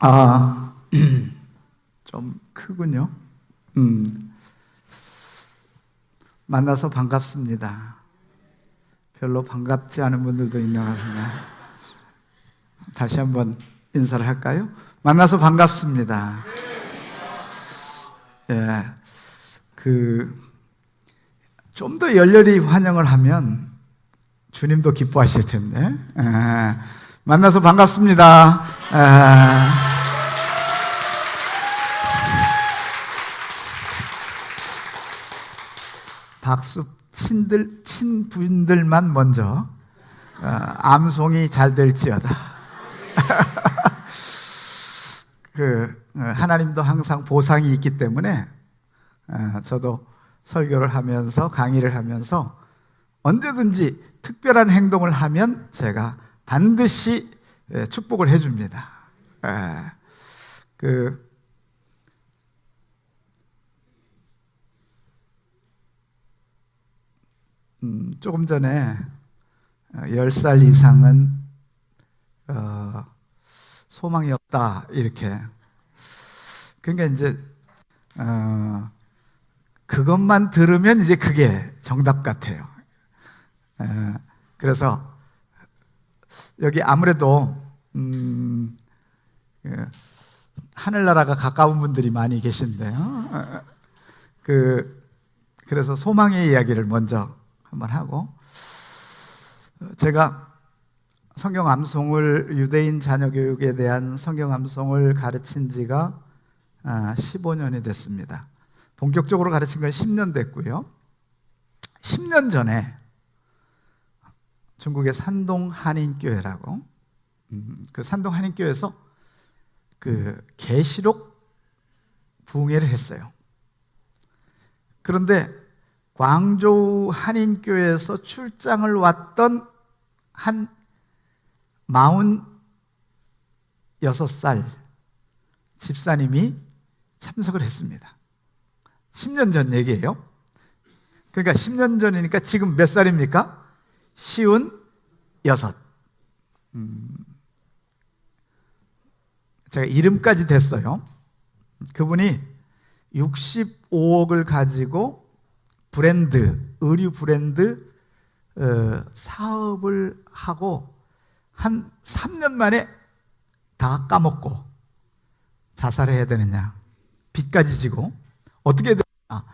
아, 좀 크군요. 만나서 반갑습니다. 별로 반갑지 않은 분들도 있는 것 같은데 다시 한번 인사를 할까요? 만나서 반갑습니다. 예, 좀 더 열렬히 환영을 하면 주님도 기뻐하실 텐데. 만나서 반갑습니다. 박수 친 분들만 먼저 암송이 잘 될지어다. 하나님도 항상 보상이 있기 때문에 저도 설교를 하면서 강의를 하면서 언제든지 특별한 행동을 하면 제가 반드시 축복을 해줍니다. 조금 전에 10살 이상은 소망이 없다 이렇게. 그러니까 이제 그것만 들으면 이제 그게 정답 같아요. 그래서 여기 아무래도 하늘나라가 가까운 분들이 많이 계신데요. 그래서 소망의 이야기를 먼저 한번 하고, 제가 성경 암송을, 유대인 자녀 교육에 대한 성경 암송을 가르친 지가 15년이 됐습니다. 본격적으로 가르친 건 10년 됐고요. 10년 전에 중국의 산동 한인교회라고, 그 산동 한인교회에서 계시록 부흥회를 했어요. 그런데 광저우 한인교회에서 출장을 왔던 한 46살 집사님이 참석을 했습니다. 10년 전 얘기예요. 그러니까 10년 전이니까 지금 몇 살입니까? 56. 제가 이름까지 됐어요. 그분이 65억을 가지고 의류 브랜드 사업을 하고 한 3년 만에 다 까먹고 자살해야 되느냐, 빚까지 지고 어떻게 해야 되느냐,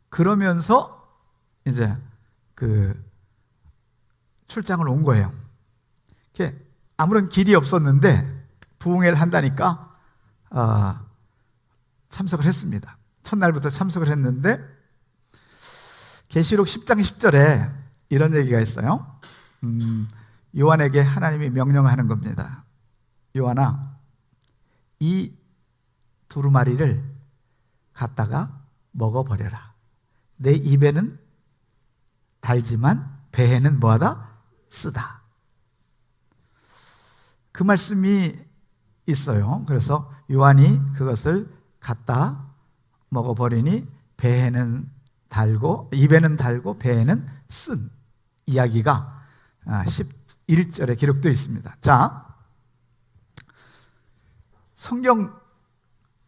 그러면서 이제 출장을 온 거예요. 아무런 길이 없었는데 부흥회를 한다니까 참석을 했습니다. 첫날부터 참석을 했는데 계시록 10장 10절에 이런 얘기가 있어요. 요한에게 하나님이 명령하는 겁니다. 요한아, 이 두루마리를 갖다가 먹어버려라. 내 입에는 달지만 배에는 뭐하다? 쓰다. 그 말씀이 있어요. 그래서 요한이 그것을 갖다 먹어버리니 배에는 달고, 입에는 달고 배에는 쓴 이야기가 11절에 기록되어 있습니다. 자, 성경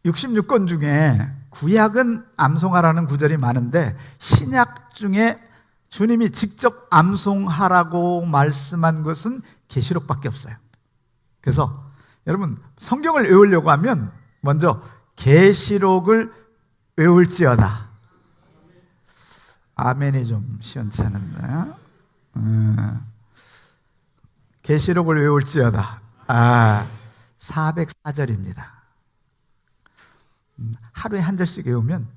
66권 중에 구약은 암송하라는 구절이 많은데 신약 중에 주님이 직접 암송하라고 말씀한 것은 계시록밖에 없어요. 그래서 여러분, 성경을 외우려고 하면 먼저 계시록을 외울지어다. 아멘이 좀 시원치 않았나요? 계시록을 외울지어다. 404절입니다. 하루에 한 절씩 외우면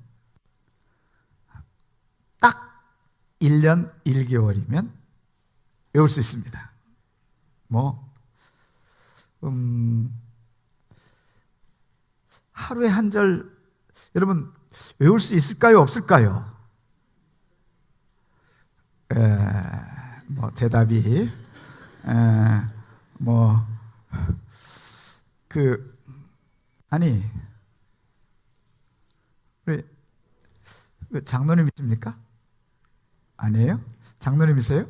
딱 1년 1개월이면 외울 수 있습니다. 하루에 한 절 여러분 외울 수 있을까요? 없을까요? 대답이 아니, 우리 장로님이십니까? 아니에요? 장로님이세요?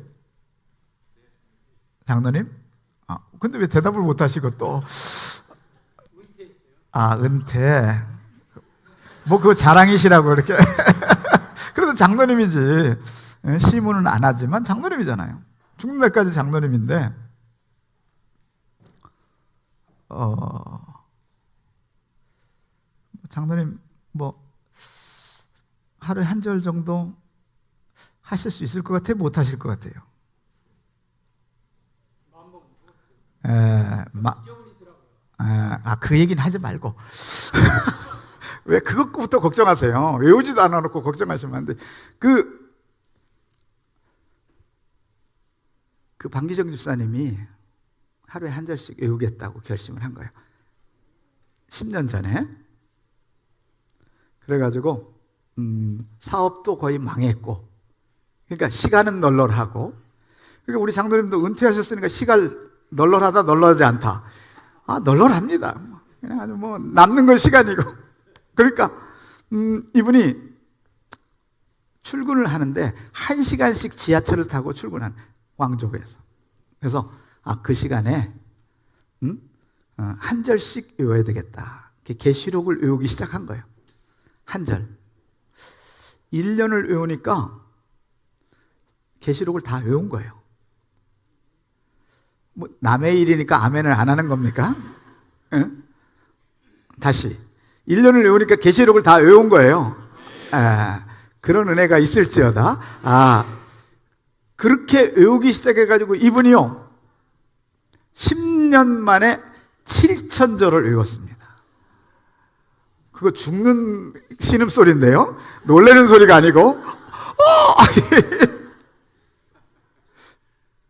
장로님? 근데 왜 대답을 못 하시고 또 은퇴. 뭐 그거 자랑이시라고 이렇게. 그래도 장로님이지. 시문은 안 하지만 장로님이잖아요. 죽는 날까지 장로님인데 장로님 뭐 하루에 한 절 정도 하실 수 있을 것 같아요? 못 하실 것 같아요? 그 얘기는 하지 말고 왜 그것부터 걱정하세요? 외우지도 않아놓고 걱정하시면 안 돼. 그 방기정 집사님이 하루에 한 절씩 외우겠다고 결심을 한 거예요. 10년 전에. 그래가지고 사업도 거의 망했고, 그러니까 시간은 널널하고, 그러니까 우리 장로님도 은퇴하셨으니까 시간 널널하다 널널하지 않다. 널널합니다. 그냥 아주 뭐 남는 건 시간이고. 그러니까 이분이 출근을 하는데 1시간씩 지하철을 타고 출근한 광저우에서. 그래서 그 시간에 한 절씩 외워야 되겠다. 계시록을 외우기 시작한 거예요. 한 절. 1년을 외우니까 계시록을 다 외운 거예요. 뭐 남의 일이니까 아멘을 안 하는 겁니까? 응? 다시 1년을 외우니까 계시록을 다 외운 거예요. 그런 은혜가 있을지어다. 그렇게 외우기 시작해가지고 이분이요 10년 만에 7,000절을 외웠습니다. 그거 죽는 신음소리인데요, 놀라는 소리가 아니고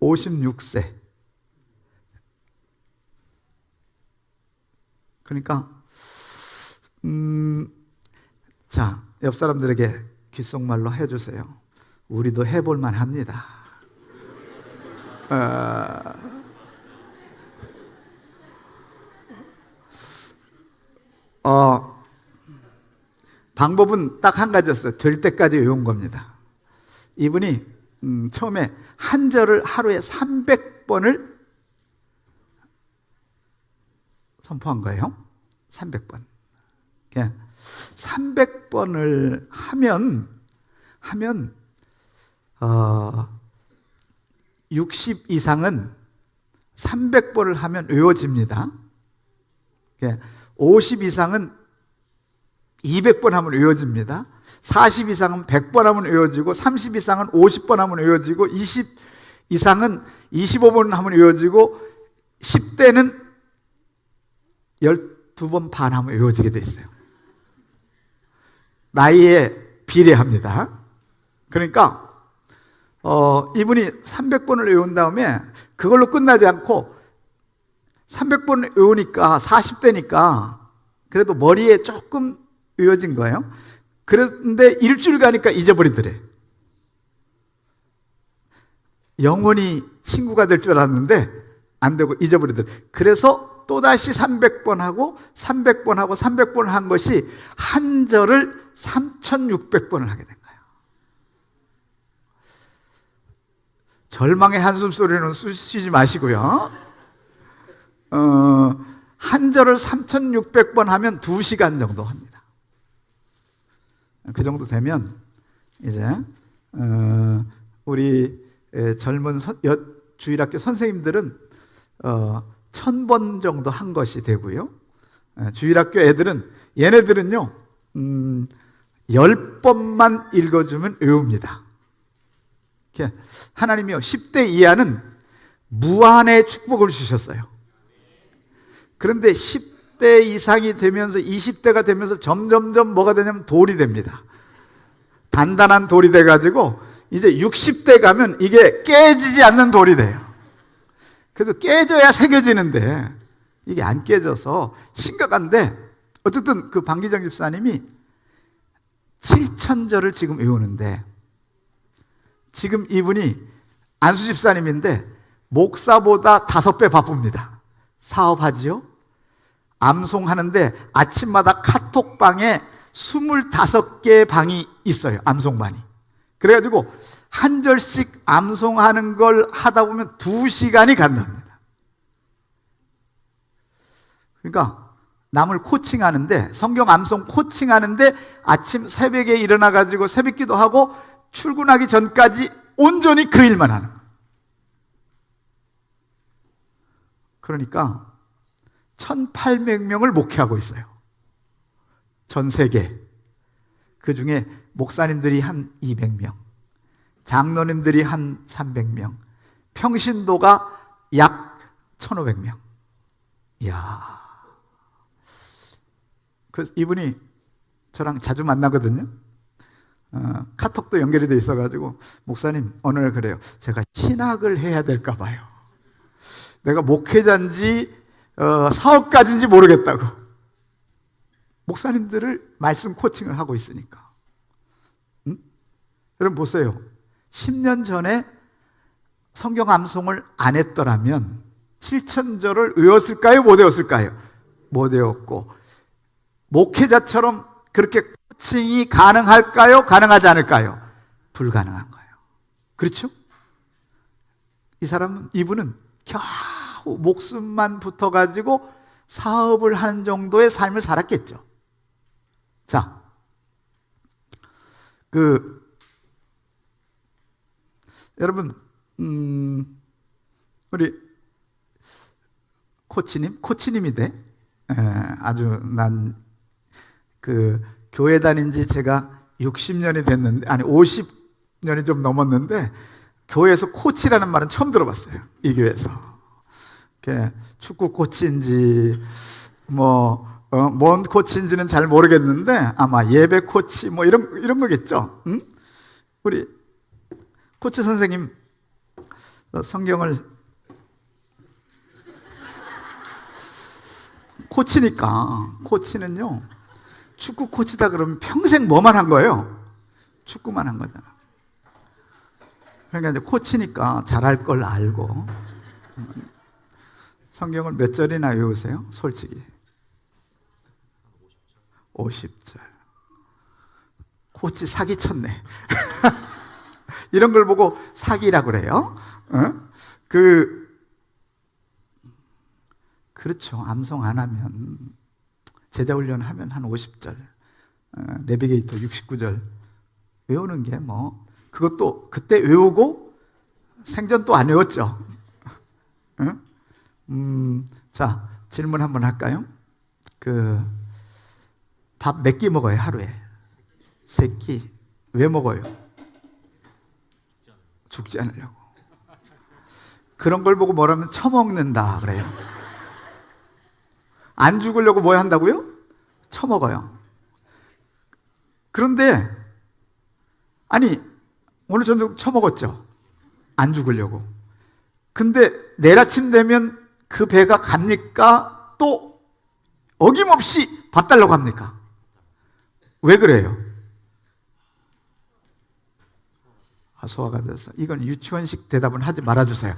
56세. 그러니까 자, 옆 사람들에게 귓속말로 해주세요. 우리도 해볼만 합니다. 방법은 딱 한 가지였어요. 될 때까지 외운 겁니다. 이분이 처음에 한 절을 하루에 300번을 선포한 거예요. 300번. 300번을 하면 60 이상은 300번을 하면 외워집니다. 50 이상은 200번 하면 외워집니다. 40 이상은 100번 하면 외워지고, 30 이상은 50번 하면 외워지고, 20 이상은 25번 하면 외워지고, 10대는 12번 반 하면 외워지게 돼 있어요. 나이에 비례합니다. 그러니까 이분이 300번을 외운 다음에 그걸로 끝나지 않고 300번 외우니까 40대니까 그래도 머리에 조금 외워진 거예요. 그런데 일주일 가니까 잊어버리더래. 영원히 친구가 될 줄 알았는데 안 되고 잊어버리더래. 그래서 또다시 300번 하고 300번 하고 300번 한 것이 한 절을 3,600번을 하게 된 거예요. 절망의 한숨소리는 쉬지 마시고요. 한 절을 3,600번 하면 2시간 정도 합니다. 그 정도 되면 이제 우리 젊은 주일학교 선생님들은 1,000번 정도 한 것이 되고요. 주일학교 애들은 얘네들은요 10번만 읽어주면 외웁니다. 하나님이요 10대 이하는 무한의 축복을 주셨어요. 그런데 10대 이상이 되면서 20대가 되면서 점점점 뭐가 되냐면 돌이 됩니다. 단단한 돌이 돼가지고 이제 60대 가면 이게 깨지지 않는 돌이 돼요. 그래도 깨져야 새겨지는데 이게 안 깨져서 심각한데, 어쨌든 그 방기정 집사님이 7,000절을 지금 외우는데, 지금 이분이 안수 집사님인데 목사보다 5배 바쁩니다. 사업하지요? 암송하는데 아침마다 카톡방에 25개의 방이 있어요. 암송반이. 그래가지고 한 절씩 암송하는 걸 하다 보면 2시간이 간답니다. 그러니까 남을 코칭하는데, 성경 암송 코칭하는데 아침 새벽에 일어나 가지고 새벽 기도하고 출근하기 전까지 온전히 그 일만 하는 거예요. 그러니까 1800명을 목회하고 있어요. 전 세계. 그 중에 목사님들이 한 200명, 장로님들이 한 300명, 평신도가 약 1500명. 이야. 이분이 저랑 자주 만나거든요. 카톡도 연결이 돼 있어가지고, 목사님 오늘 그래요. 제가 신학을 해야 될까 봐요. 내가 목회자인지 사업가인지 모르겠다고. 목사님들을 말씀 코칭을 하고 있으니까. 여러분 보세요. 10년 전에 성경 암송을 안 했더라면 7천절을 외웠을까요? 못 외웠을까요? 못 외웠고, 목회자처럼 그렇게 코칭이 가능할까요? 가능하지 않을까요? 불가능한 거예요. 그렇죠? 이분은 겨우 목숨만 붙어가지고 사업을 하는 정도의 삶을 살았겠죠. 자, 여러분, 우리 코치님이 돼. 아주 교회 다닌 지 제가 60년이 됐는데, 아니 50년이 좀 넘었는데, 교회에서 코치라는 말은 처음 들어봤어요. 이 교회에서. 축구 코치인지 뭔 코치인지는 잘 모르겠는데 아마 예배 코치 이런 거겠죠. 응? 우리 코치 선생님, 성경을 코치는요, 축구 코치다 그러면 평생 뭐만 한 거예요? 축구만 한 거잖아. 그러니까 이제 코치니까 잘할 걸 알고. 성경을 몇 절이나 외우세요? 솔직히 50절. 코치 사기쳤네. 이런 걸 보고 사기라고 그래요. 그렇죠. 암송 안 하면, 제자훈련 하면 한 50절, 내비게이터 69절 외우는 게 그것도 그때 외우고 생전 또 안 외웠죠. 자, 질문 한번 할까요? 밥 몇 끼 먹어요, 하루에? 3끼. 왜 먹어요? 죽지 않으려고. 그런 걸 보고 뭐라면 처먹는다 그래요. 안 죽으려고 뭐 한다고요? 처먹어요. 그런데 아니, 오늘 저녁 처먹었죠? 안 죽으려고. 근데 내일 아침 되면 그 배가 갑니까? 또 어김없이 밥 달라고 합니까? 왜 그래요? 소화가 돼서. 이건 유치원식 대답은 하지 말아주세요.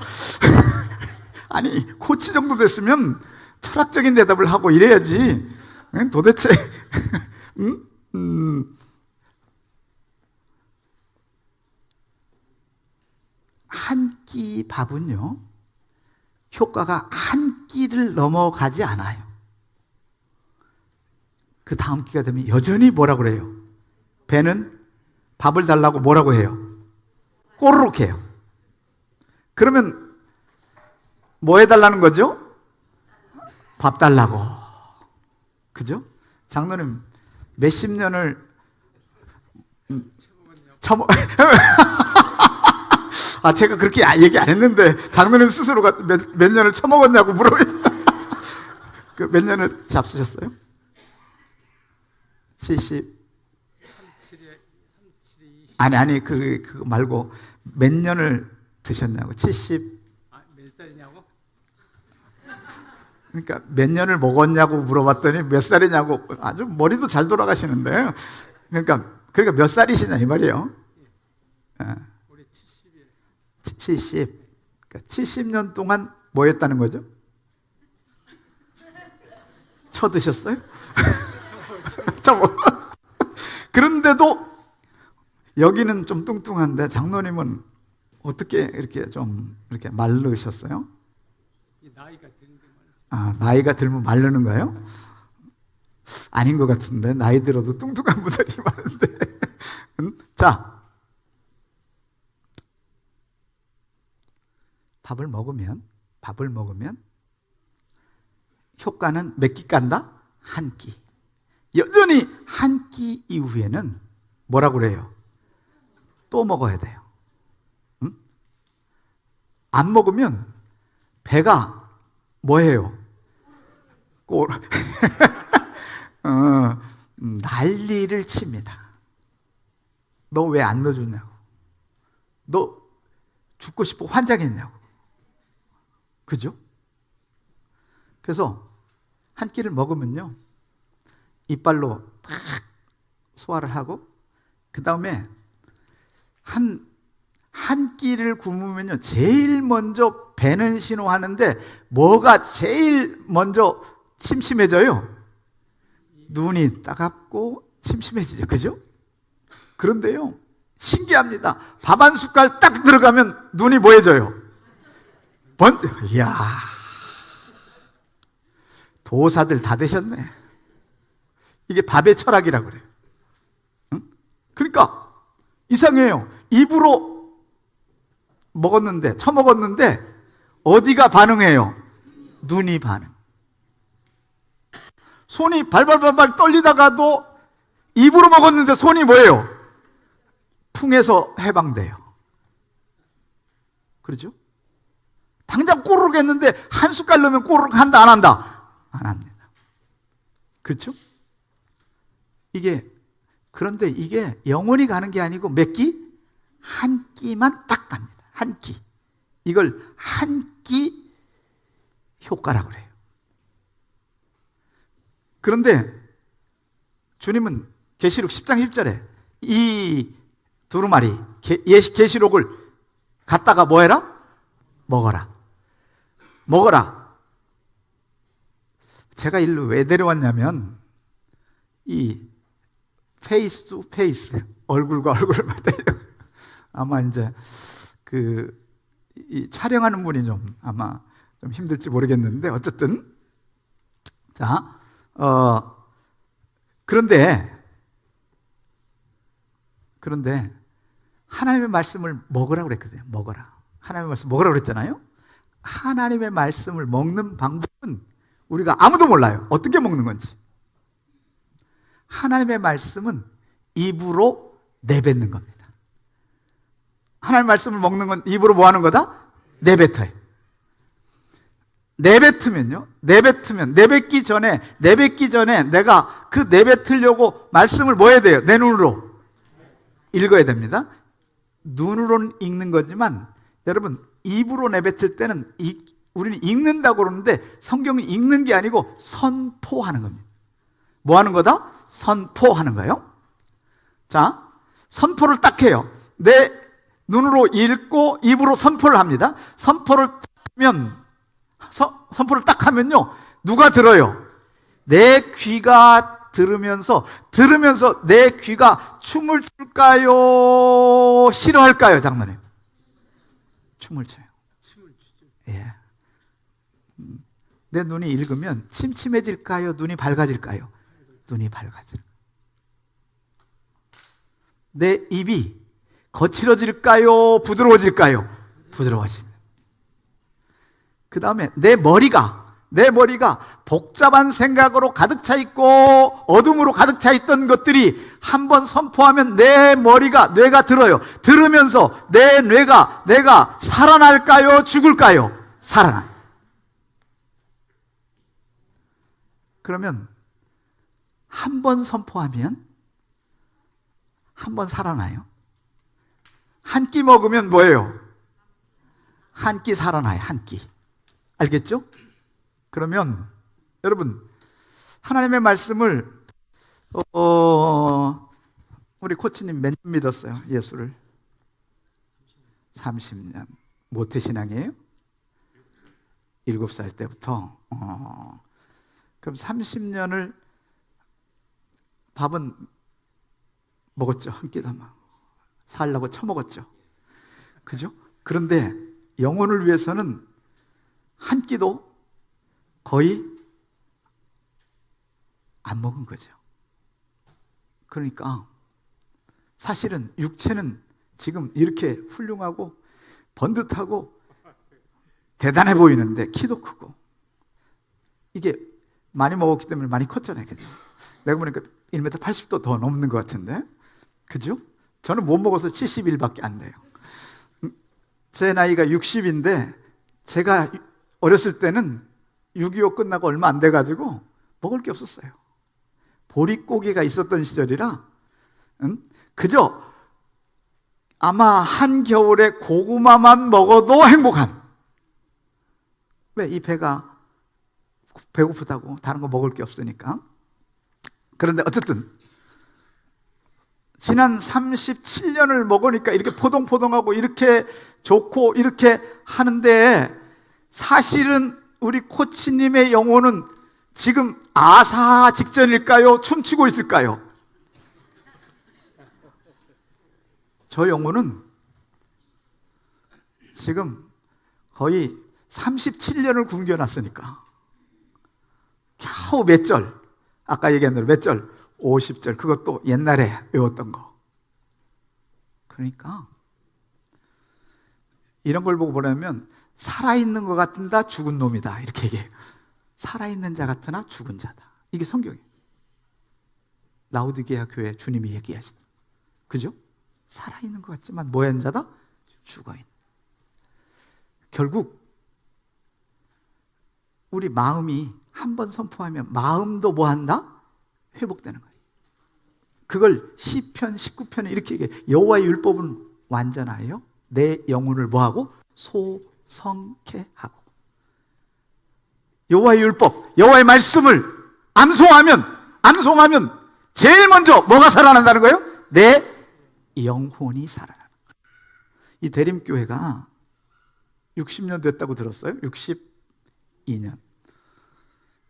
아니, 코치 정도 됐으면 철학적인 대답을 하고 이래야지. 도대체 한 끼 밥은요, 효과가 한 끼를 넘어가지 않아요. 그 다음 끼가 되면 여전히 뭐라고 그래요? 배는 밥을 달라고 뭐라고 해요? 꼬르륵 해요. 그러면 뭐 해달라는 거죠? 밥 달라고. 그죠? 장로님 몇십 년을 제가 그렇게 얘기 안 했는데 장로님 스스로가 몇 년을 처먹었냐고 물어요. 몇 년을 잡수셨어요? 70. 아니 그거 말고 몇 년을 드셨냐고. 70. 몇 살이냐고? 그러니까 몇 년을 먹었냐고 물어봤더니 몇 살이냐고. 아주 머리도 잘 돌아가시는데. 그러니까 몇 살이시냐 이 말이에요. 올해 70이에요. 70. 그러니까 70년 동안 뭐 했다는 거죠? 쳐드셨어요? 그런데도 여기는 좀 뚱뚱한데 장로님은 어떻게 이렇게 좀 이렇게 마르셨어요? 나이가 드는 게 나이가 들면 마르는 거예요? 아닌 것 같은데, 나이 들어도 뚱뚱한 분들이 많은데. 자, 밥을 먹으면 효과는 몇 끼 깐다? 한 끼. 여전히 한 끼 이후에는 뭐라고 그래요? 또 먹어야 돼요. 응? 안 먹으면 배가 뭐예요? 난리를 칩니다. 너 왜 안 넣어줬냐고. 너 죽고 싶어 환장했냐고. 그죠? 그래서 한 끼를 먹으면요, 이빨로 딱 소화를 하고, 그 다음에 한 끼를 굶으면요, 제일 먼저 배는 신호하는데 뭐가 제일 먼저 침침해져요? 눈이 따갑고 침침해지죠. 그죠? 그런데요, 신기합니다. 밥 한 숟갈 딱 들어가면 눈이 뭐해져요? 이야, 도사들 다 되셨네. 이게 밥의 철학이라고 그래요. 응? 그러니까 이상해요. 입으로 먹었는데, 처먹었는데 어디가 반응해요? 눈이 반응. 손이 발발발발 떨리다가도 입으로 먹었는데 손이 뭐예요? 풍에서 해방돼요. 그렇죠? 당장 꼬르륵 했는데 한 숟갈 넣으면 꼬르륵 한다, 안 한다? 안 합니다. 그렇죠? 그런데 이게 영원히 가는 게 아니고 몇 끼? 한 끼만 딱 갑니다. 한 끼. 이걸 한 끼 효과라고 그래요. 그런데 주님은 계시록 10장 10절에 이 두루마리 계시록을 갖다가 뭐 해라? 먹어라. 제가 일로 왜 데려왔냐면, 이 페이스 투 페이스, 얼굴과 얼굴을 맞대요. 아마 이제 이 촬영하는 분이 아마 좀 힘들지 모르겠는데, 어쨌든 자, 그런데 하나님의 말씀을 먹으라고 그랬거든요. 하나님의 말씀 먹으라고 그랬잖아요. 하나님의 말씀을 먹는 방법은 우리가 아무도 몰라요. 어떻게 먹는 건지. 하나님의 말씀은 입으로 내뱉는 겁니다. 하나님의 말씀을 먹는 건 입으로 뭐 하는 거다? 내뱉어요. 내뱉기 전에 내가 그 내뱉으려고 말씀을 뭐 해야 돼요? 내 눈으로 읽어야 됩니다. 눈으로는 읽는 거지만, 여러분, 입으로 내뱉을 때는 우리는 읽는다고 그러는데 성경이 읽는 게 아니고 선포하는 겁니다. 뭐 하는 거다? 선포하는 거예요. 자, 선포를 딱 해요. 내 눈으로 읽고 입으로 선포를 합니다. 선포를 딱 하면요, 누가 들어요? 내 귀가 들으면서 내 귀가 춤을 출까요? 싫어할까요? 장로님, 춤을 춰요. 예. 내 눈이 읽으면 침침해질까요? 눈이 밝아질까요? 눈이 밝아질. 내 입이 거칠어질까요? 부드러워질까요? 부드러워집니다. 그 다음에 내 머리가 복잡한 생각으로 가득 차 있고 어둠으로 가득 차 있던 것들이 한번 선포하면 내 뇌가 들어요. 들으면서 내 뇌가 내가 살아날까요? 죽을까요? 살아나. 그러면 한 번 선포하면 한 번 살아나요. 한 끼 먹으면 뭐예요? 한 끼 살아나요. 한 끼. 알겠죠? 그러면 여러분, 하나님의 말씀을 우리 코치님 몇 년 믿었어요? 예수를 30년. 모태신앙이에요? 7살 때부터. 그럼 30년을 밥은 먹었죠. 한 끼도 막 살라고 처먹었죠. 그죠? 그런데 영혼을 위해서는 한 끼도 거의 안 먹은 거죠. 그러니까 사실은 육체는 지금 이렇게 훌륭하고 번듯하고 대단해 보이는데 키도 크고, 이게 많이 먹었기 때문에 많이 컸잖아요. 그죠? 내가 보니까 1m 80도 더 넘는 것 같은데, 그죠? 저는 못 먹어서 71밖에 안 돼요. 제 나이가 60인데 제가 어렸을 때는 6.25 끝나고 얼마 안 돼가지고 먹을 게 없었어요. 보릿고기가 있었던 시절이라 그저 아마 한겨울에 고구마만 먹어도 행복한, 왜? 이 배가 배고프다고, 다른 거 먹을 게 없으니까. 그런데 어쨌든 지난 37년을 먹으니까 이렇게 포동포동하고 이렇게 좋고 이렇게 하는데, 사실은 우리 코치님의 영혼은 지금 아사 직전일까요? 춤추고 있을까요? 저 영혼은 지금 거의 37년을 굶겨놨으니까 겨우 몇 절, 아까 얘기한 대로 몇 절, 50절, 그것도 옛날에 외웠던 거. 그러니까 이런 걸 보고 보려면 살아있는 것 같은다, 죽은 놈이다, 이렇게 얘기해요. 살아있는 자 같으나 죽은 자다. 이게 성경이에요. 라오디게아 교회 주님이 얘기하시죠. 그죠? 살아있는 것 같지만 뭐한 자다? 죽어있는. 결국 우리 마음이 한번 선포하면 마음도 뭐한다? 회복되는 거예요. 그걸 시편 19편에 이렇게 얘기해요. 여호와의 율법은 완전하여 내 영혼을 뭐하고? 소성케 하고. 여호와의 율법, 여호와의 말씀을 암송하면 제일 먼저 뭐가 살아난다는 거예요? 내 영혼이 살아나는 거예요. 이 대림교회가 60년 됐다고 들었어요. 62년.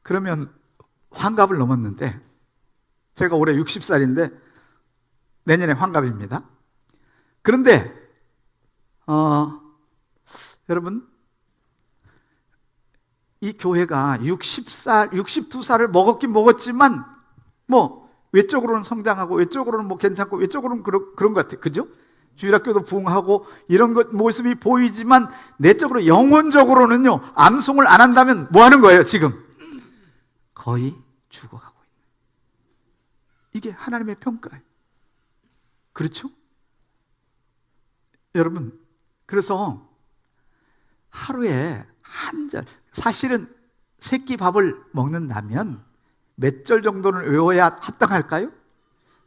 그러면 환갑을 넘었는데, 제가 올해 60살인데 내년에 환갑입니다. 그런데 여러분, 이 교회가 60살, 62살을 먹었긴 먹었지만 뭐 외적으로는 성장하고 외적으로는 뭐 괜찮고 외적으로는 그런 것 같아요. 그죠? 주일학교도 부흥하고 이런 것 모습이 보이지만 내적으로, 영혼적으로는요, 암송을 안 한다면 뭐 하는 거예요? 지금 거의 죽어가고 있는, 이게 하나님의 평가예요. 그렇죠? 여러분, 그래서 하루에 한 절, 사실은 새끼 밥을 먹는다면 몇 절 정도는 외워야 합당할까요?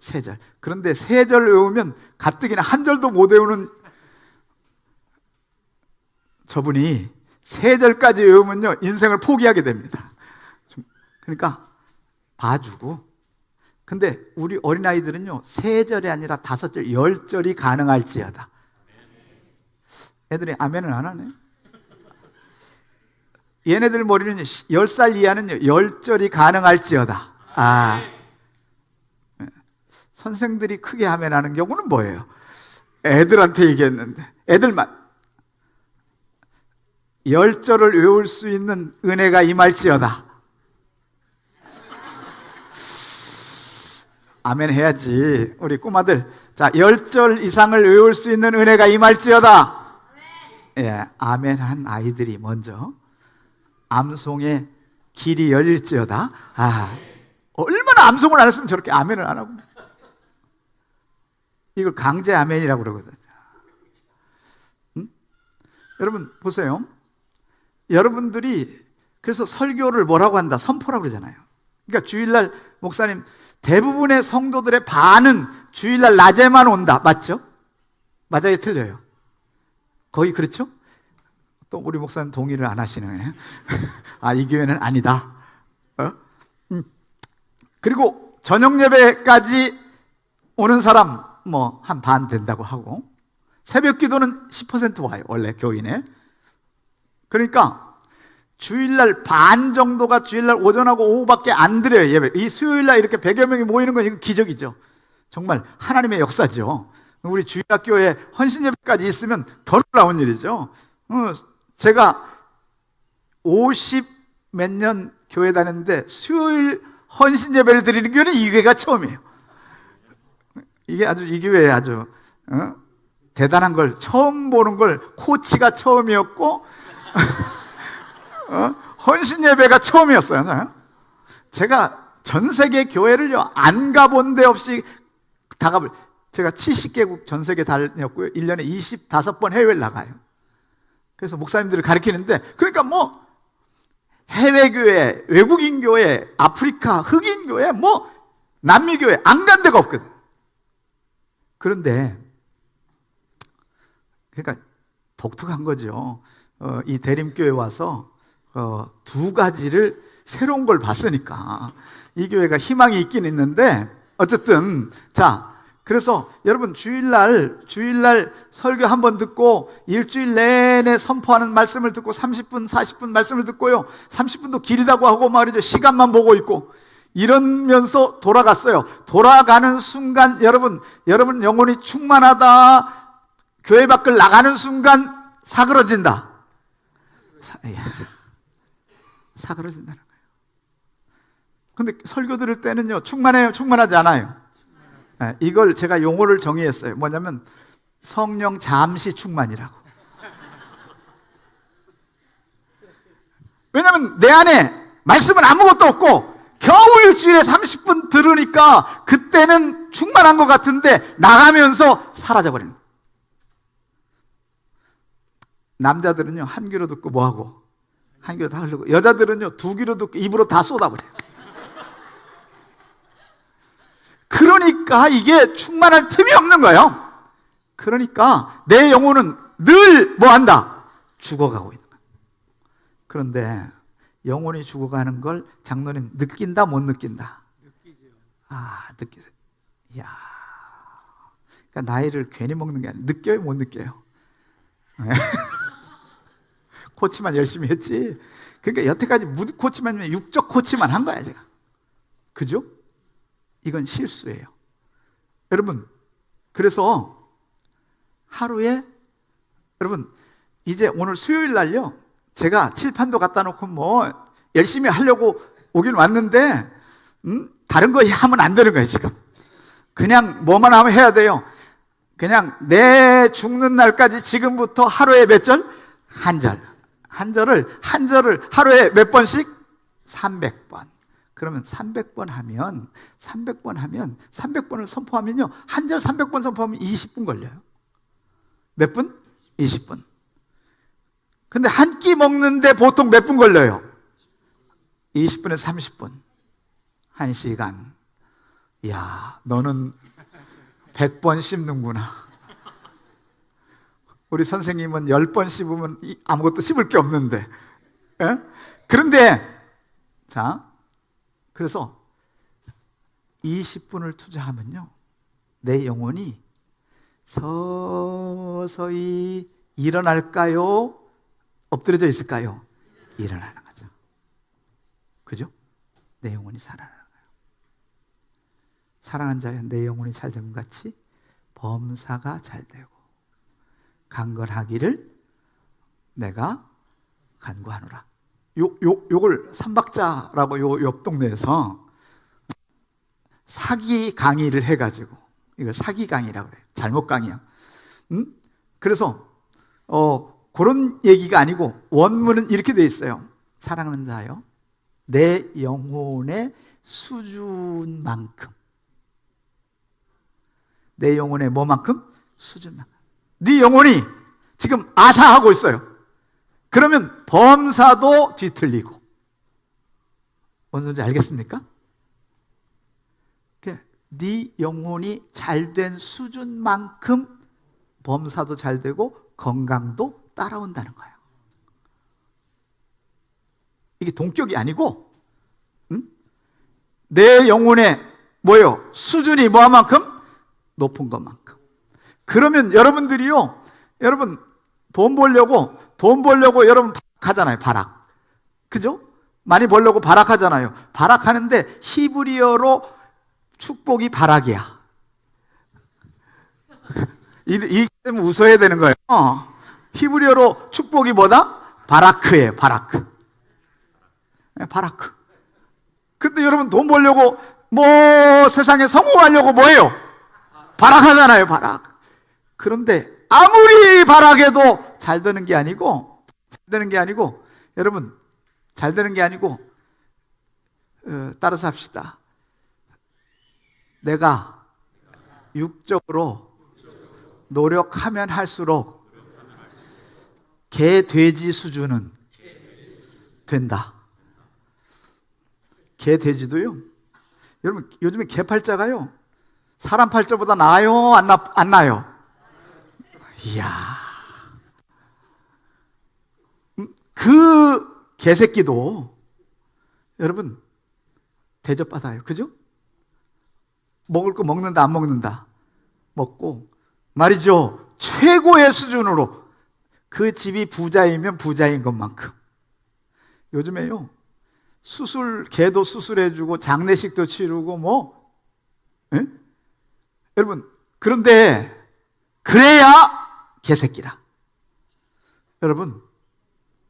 3절. 그런데 3절 외우면 가뜩이나 한 절도 못 외우는 저분이 3절까지 외우면요, 인생을 포기하게 됩니다. 그러니까 봐주고. 근데 우리 어린아이들은요, 3절이 아니라 5절, 10절이 가능할지어다. 애들이 아멘을 안 하네. 얘네들 머리는 10살 이하는요, 10절이 가능할지어다. 선생들이 크게 아멘 하는 경우는 뭐예요? 애들한테 얘기했는데, 애들만 10절을 외울 수 있는 은혜가 임할지어다. 아멘 해야지. 우리 꼬마들, 자, 10절 이상을 외울 수 있는 은혜가 임할지어다. 예, 아멘 한 아이들이 먼저 암송의 길이 열릴지어다. 얼마나 암송을 안 했으면 저렇게 아멘을 안 하고. 이걸 강제 아멘이라고 그러거든요. 여러분 보세요. 여러분들이 그래서 설교를 뭐라고 한다? 선포라고 그러잖아요. 그러니까 주일날 목사님, 대부분의 성도들의 반은 주일날 낮에만 온다. 맞죠? 맞아요, 틀려요? 거의 그렇죠? 또 우리 목사님 동의를 안 하시네. 이 교회는 아니다. 그리고 저녁 예배까지 오는 사람 뭐 한 반 된다고 하고, 새벽 기도는 10% 와요, 원래 교인에. 그러니까 주일날 반 정도가 주일날 오전하고 오후밖에 안 드려요, 예배. 이 수요일날 이렇게 100여 명이 모이는 건 이건 기적이죠. 정말 하나님의 역사죠. 우리 주일학교에 헌신 예배까지 있으면 더 놀라운 일이죠. 제가 50 몇 년 교회 다녔는데 수요일 헌신 예배를 드리는 교회는 이 교회가 처음이에요. 이게 아주 이 교회에 아주 대단한 걸 처음 보는 걸 코치가 처음이었고 헌신 예배가 처음이었어요. 제가 전 세계 교회를요 안 가본 데 없이 다 가볼. 제가 70개국 전 세계 다녔고요. 1년에 25번 해외를 나가요. 그래서 목사님들을 가르치는데, 그러니까 뭐 해외 교회, 외국인 교회, 아프리카 흑인 교회, 뭐 남미 교회 안 간 데가 없거든. 그런데 그러니까 독특한 거죠. 이 대림교회 와서 두 가지를 새로운 걸 봤으니까 이 교회가 희망이 있긴 있는데, 어쨌든 자, 그래서 여러분 주일날 설교 한번 듣고 일주일 내내 선포하는 말씀을 듣고 30분 40분 말씀을 듣고요, 30분도 길다고 하고 말이죠, 시간만 보고 있고 이러면서 돌아갔어요. 돌아가는 순간 여러분 영혼이 충만하다, 교회 밖을 나가는 순간 사그러진다. 사그러진다는 거예요. 근데 설교 들을 때는요 충만해요, 충만하지 않아요? 이걸 제가 용어를 정의했어요. 뭐냐면 성령 잠시 충만이라고. 왜냐면 내 안에 말씀은 아무것도 없고 겨우 일주일에 30분 들으니까 그때는 충만한 것 같은데 나가면서 사라져버리는 거예요. 남자들은요 한 귀로 듣고 뭐하고 한 귀로 다 흐르고, 여자들은요 두 귀로 듣고 입으로 다 쏟아버려요. 그러니까 이게 충만할 틈이 없는 거예요. 그러니까 내 영혼은 늘 뭐한다? 죽어가고 있는 거예요. 그런데 영혼이 죽어가는 걸 장로님 느낀다 못 느낀다? 느끼죠. 느끼세요. 이야, 그러니까 나이를 괜히 먹는 게 아니에요. 느껴요 못 느껴요? 코치만 열심히 했지. 그러니까 여태까지 무드 코치만, 육적 코치만 한 거야 제가. 그죠? 이건 실수예요. 여러분, 그래서 하루에 여러분 이제 오늘 수요일 날요 제가 칠판도 갖다 놓고 뭐 열심히 하려고 오긴 왔는데 다른 거 하면 안 되는 거예요. 지금 그냥 뭐만 하면 해야 돼요. 그냥 내 죽는 날까지 지금부터 하루에 몇 절? 한 절을 하루에 몇 번씩? 300번. 그러면 300번 하면 300번을 선포하면요 한 절 300번 선포하면 20분 걸려요. 몇 분? 20분. 근데 한 끼 먹는데 보통 몇 분 걸려요? 20분에서 30분. 1시간. 이야, 너는 100번 씹는구나. 우리 선생님은 10번 씹으면 아무것도 씹을 게 없는데. 에? 그런데 자, 그래서 20분을 투자하면요 내 영혼이 서서히 일어날까요? 엎드려져 있을까요? 일어나는 거죠. 그죠? 내 영혼이 살아나는 거예요. 사랑하는 자여, 내 영혼이 잘됨 같이 범사가 잘되고 간걸하기를 내가 간구하노라. 요걸 삼박자라고 요 옆 동네에서 사기 강의를 해가지고, 이걸 사기 강의라고 그래요. 잘못 강의야. 그래서 그런 얘기가 아니고 원문은 이렇게 돼 있어요. 사랑하는 자요, 내 영혼의 수준만큼, 내 영혼의 뭐만큼? 수준만큼. 네 영혼이 지금 아사하고 있어요. 그러면 범사도 뒤틀리고. 뭔 소리인지 알겠습니까? 네 영혼이 잘된 수준만큼 범사도 잘 되고 건강도 따라온다는 거예요. 이게 동격이 아니고 내 영혼의 뭐요? 수준이 뭐만큼? 높은 것만큼. 그러면 여러분들이요, 여러분 돈 벌려고 여러분 하잖아요. 발악. 그죠? 많이 벌려고 발악하잖아요. 발악하는데 히브리어로 축복이 발악이야. 이 때문에 웃어야 되는 거예요. 히브리어로 축복이 뭐다? 바라크예요. 바라크. 바라크. 근데 여러분 돈 벌려고 뭐 세상에 성공하려고 뭐예요? 발악하잖아요, 발악. 그런데 아무리 발악해도 잘 되는 게 아니고, 여러분, 잘 되는 게 아니고, 따라서 합시다. 내가 육적으로 노력하면 할수록 개, 돼지 수준은 된다. 개, 돼지도요. 여러분, 요즘에 개 팔자가요, 사람 팔자보다 나아요? 안 나요? 이야. 그 개새끼도 여러분 대접받아요. 그죠? 먹을 거 먹는다, 안 먹는다? 먹고 말이죠. 최고의 수준으로 그 집이 부자이면 부자인 것만큼. 요즘에요, 개도 수술해주고 장례식도 치르고 뭐, 에? 여러분, 그런데 그래야 개새끼라. 여러분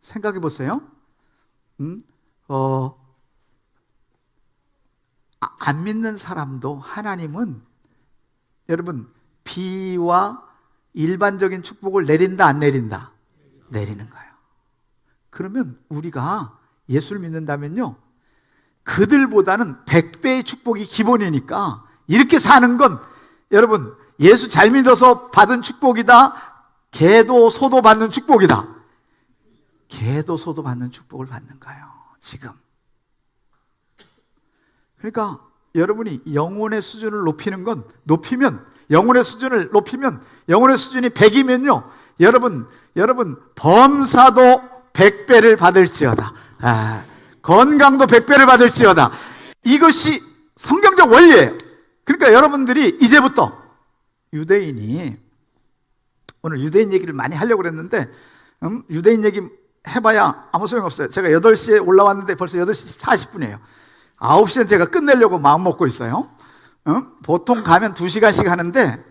생각해 보세요. 안 믿는 사람도 하나님은 여러분 비와 일반적인 축복을 내린다, 안 내린다? 내리는 거예요. 그러면 우리가 예수를 믿는다면요, 그들보다는 100배의 축복이 기본이니까 이렇게 사는 건 여러분 예수 잘 믿어서 받은 축복이다, 개도 소도 받는 축복이다. 개도 소도 받는 축복을 받는 거예요, 지금. 그러니까 여러분이 영혼의 수준을 영혼의 수준을 높이면, 영혼의 수준이 100이면요, 여러분 범사도 100배를 받을지어다. 건강도 100배를 받을지어다. 이것이 성경적 원리예요. 그러니까 여러분들이 이제부터 오늘 유대인 얘기를 많이 하려고 그랬는데 유대인 얘기 해봐야 아무 소용없어요. 제가 8시에 올라왔는데 벌써 8시 40분이에요 9시엔 제가 끝내려고 마음 먹고 있어요. 보통 가면 2시간씩 하는데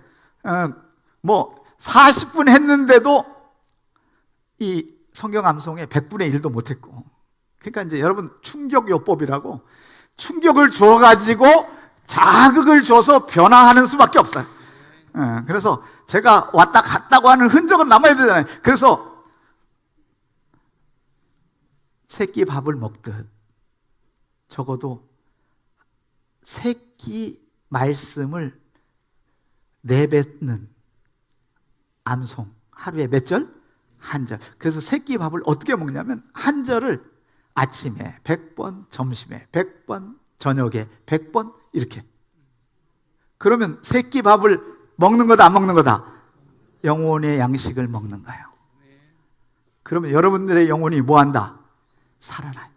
뭐 40분 했는데도 이 성경 암송에 100분의 1도 못했고, 그러니까 이제 여러분 충격요법이라고 충격을 줘가지고 자극을 줘서 변화하는 수밖에 없어요. 그래서 제가 왔다 갔다고 하는 흔적은 남아야 되잖아요. 그래서 새끼 밥을 먹듯 적어도 새끼 말씀을 내뱉는 암송, 하루에 몇 절? 한 절. 그래서 새끼 밥을 어떻게 먹냐면 한 절을 아침에 100번, 점심에 100번, 저녁에 100번 이렇게. 그러면 새끼 밥을 먹는 거다, 안 먹는 거다? 영혼의 양식을 먹는 거예요. 그러면 여러분들의 영혼이 뭐 한다? 살아나요.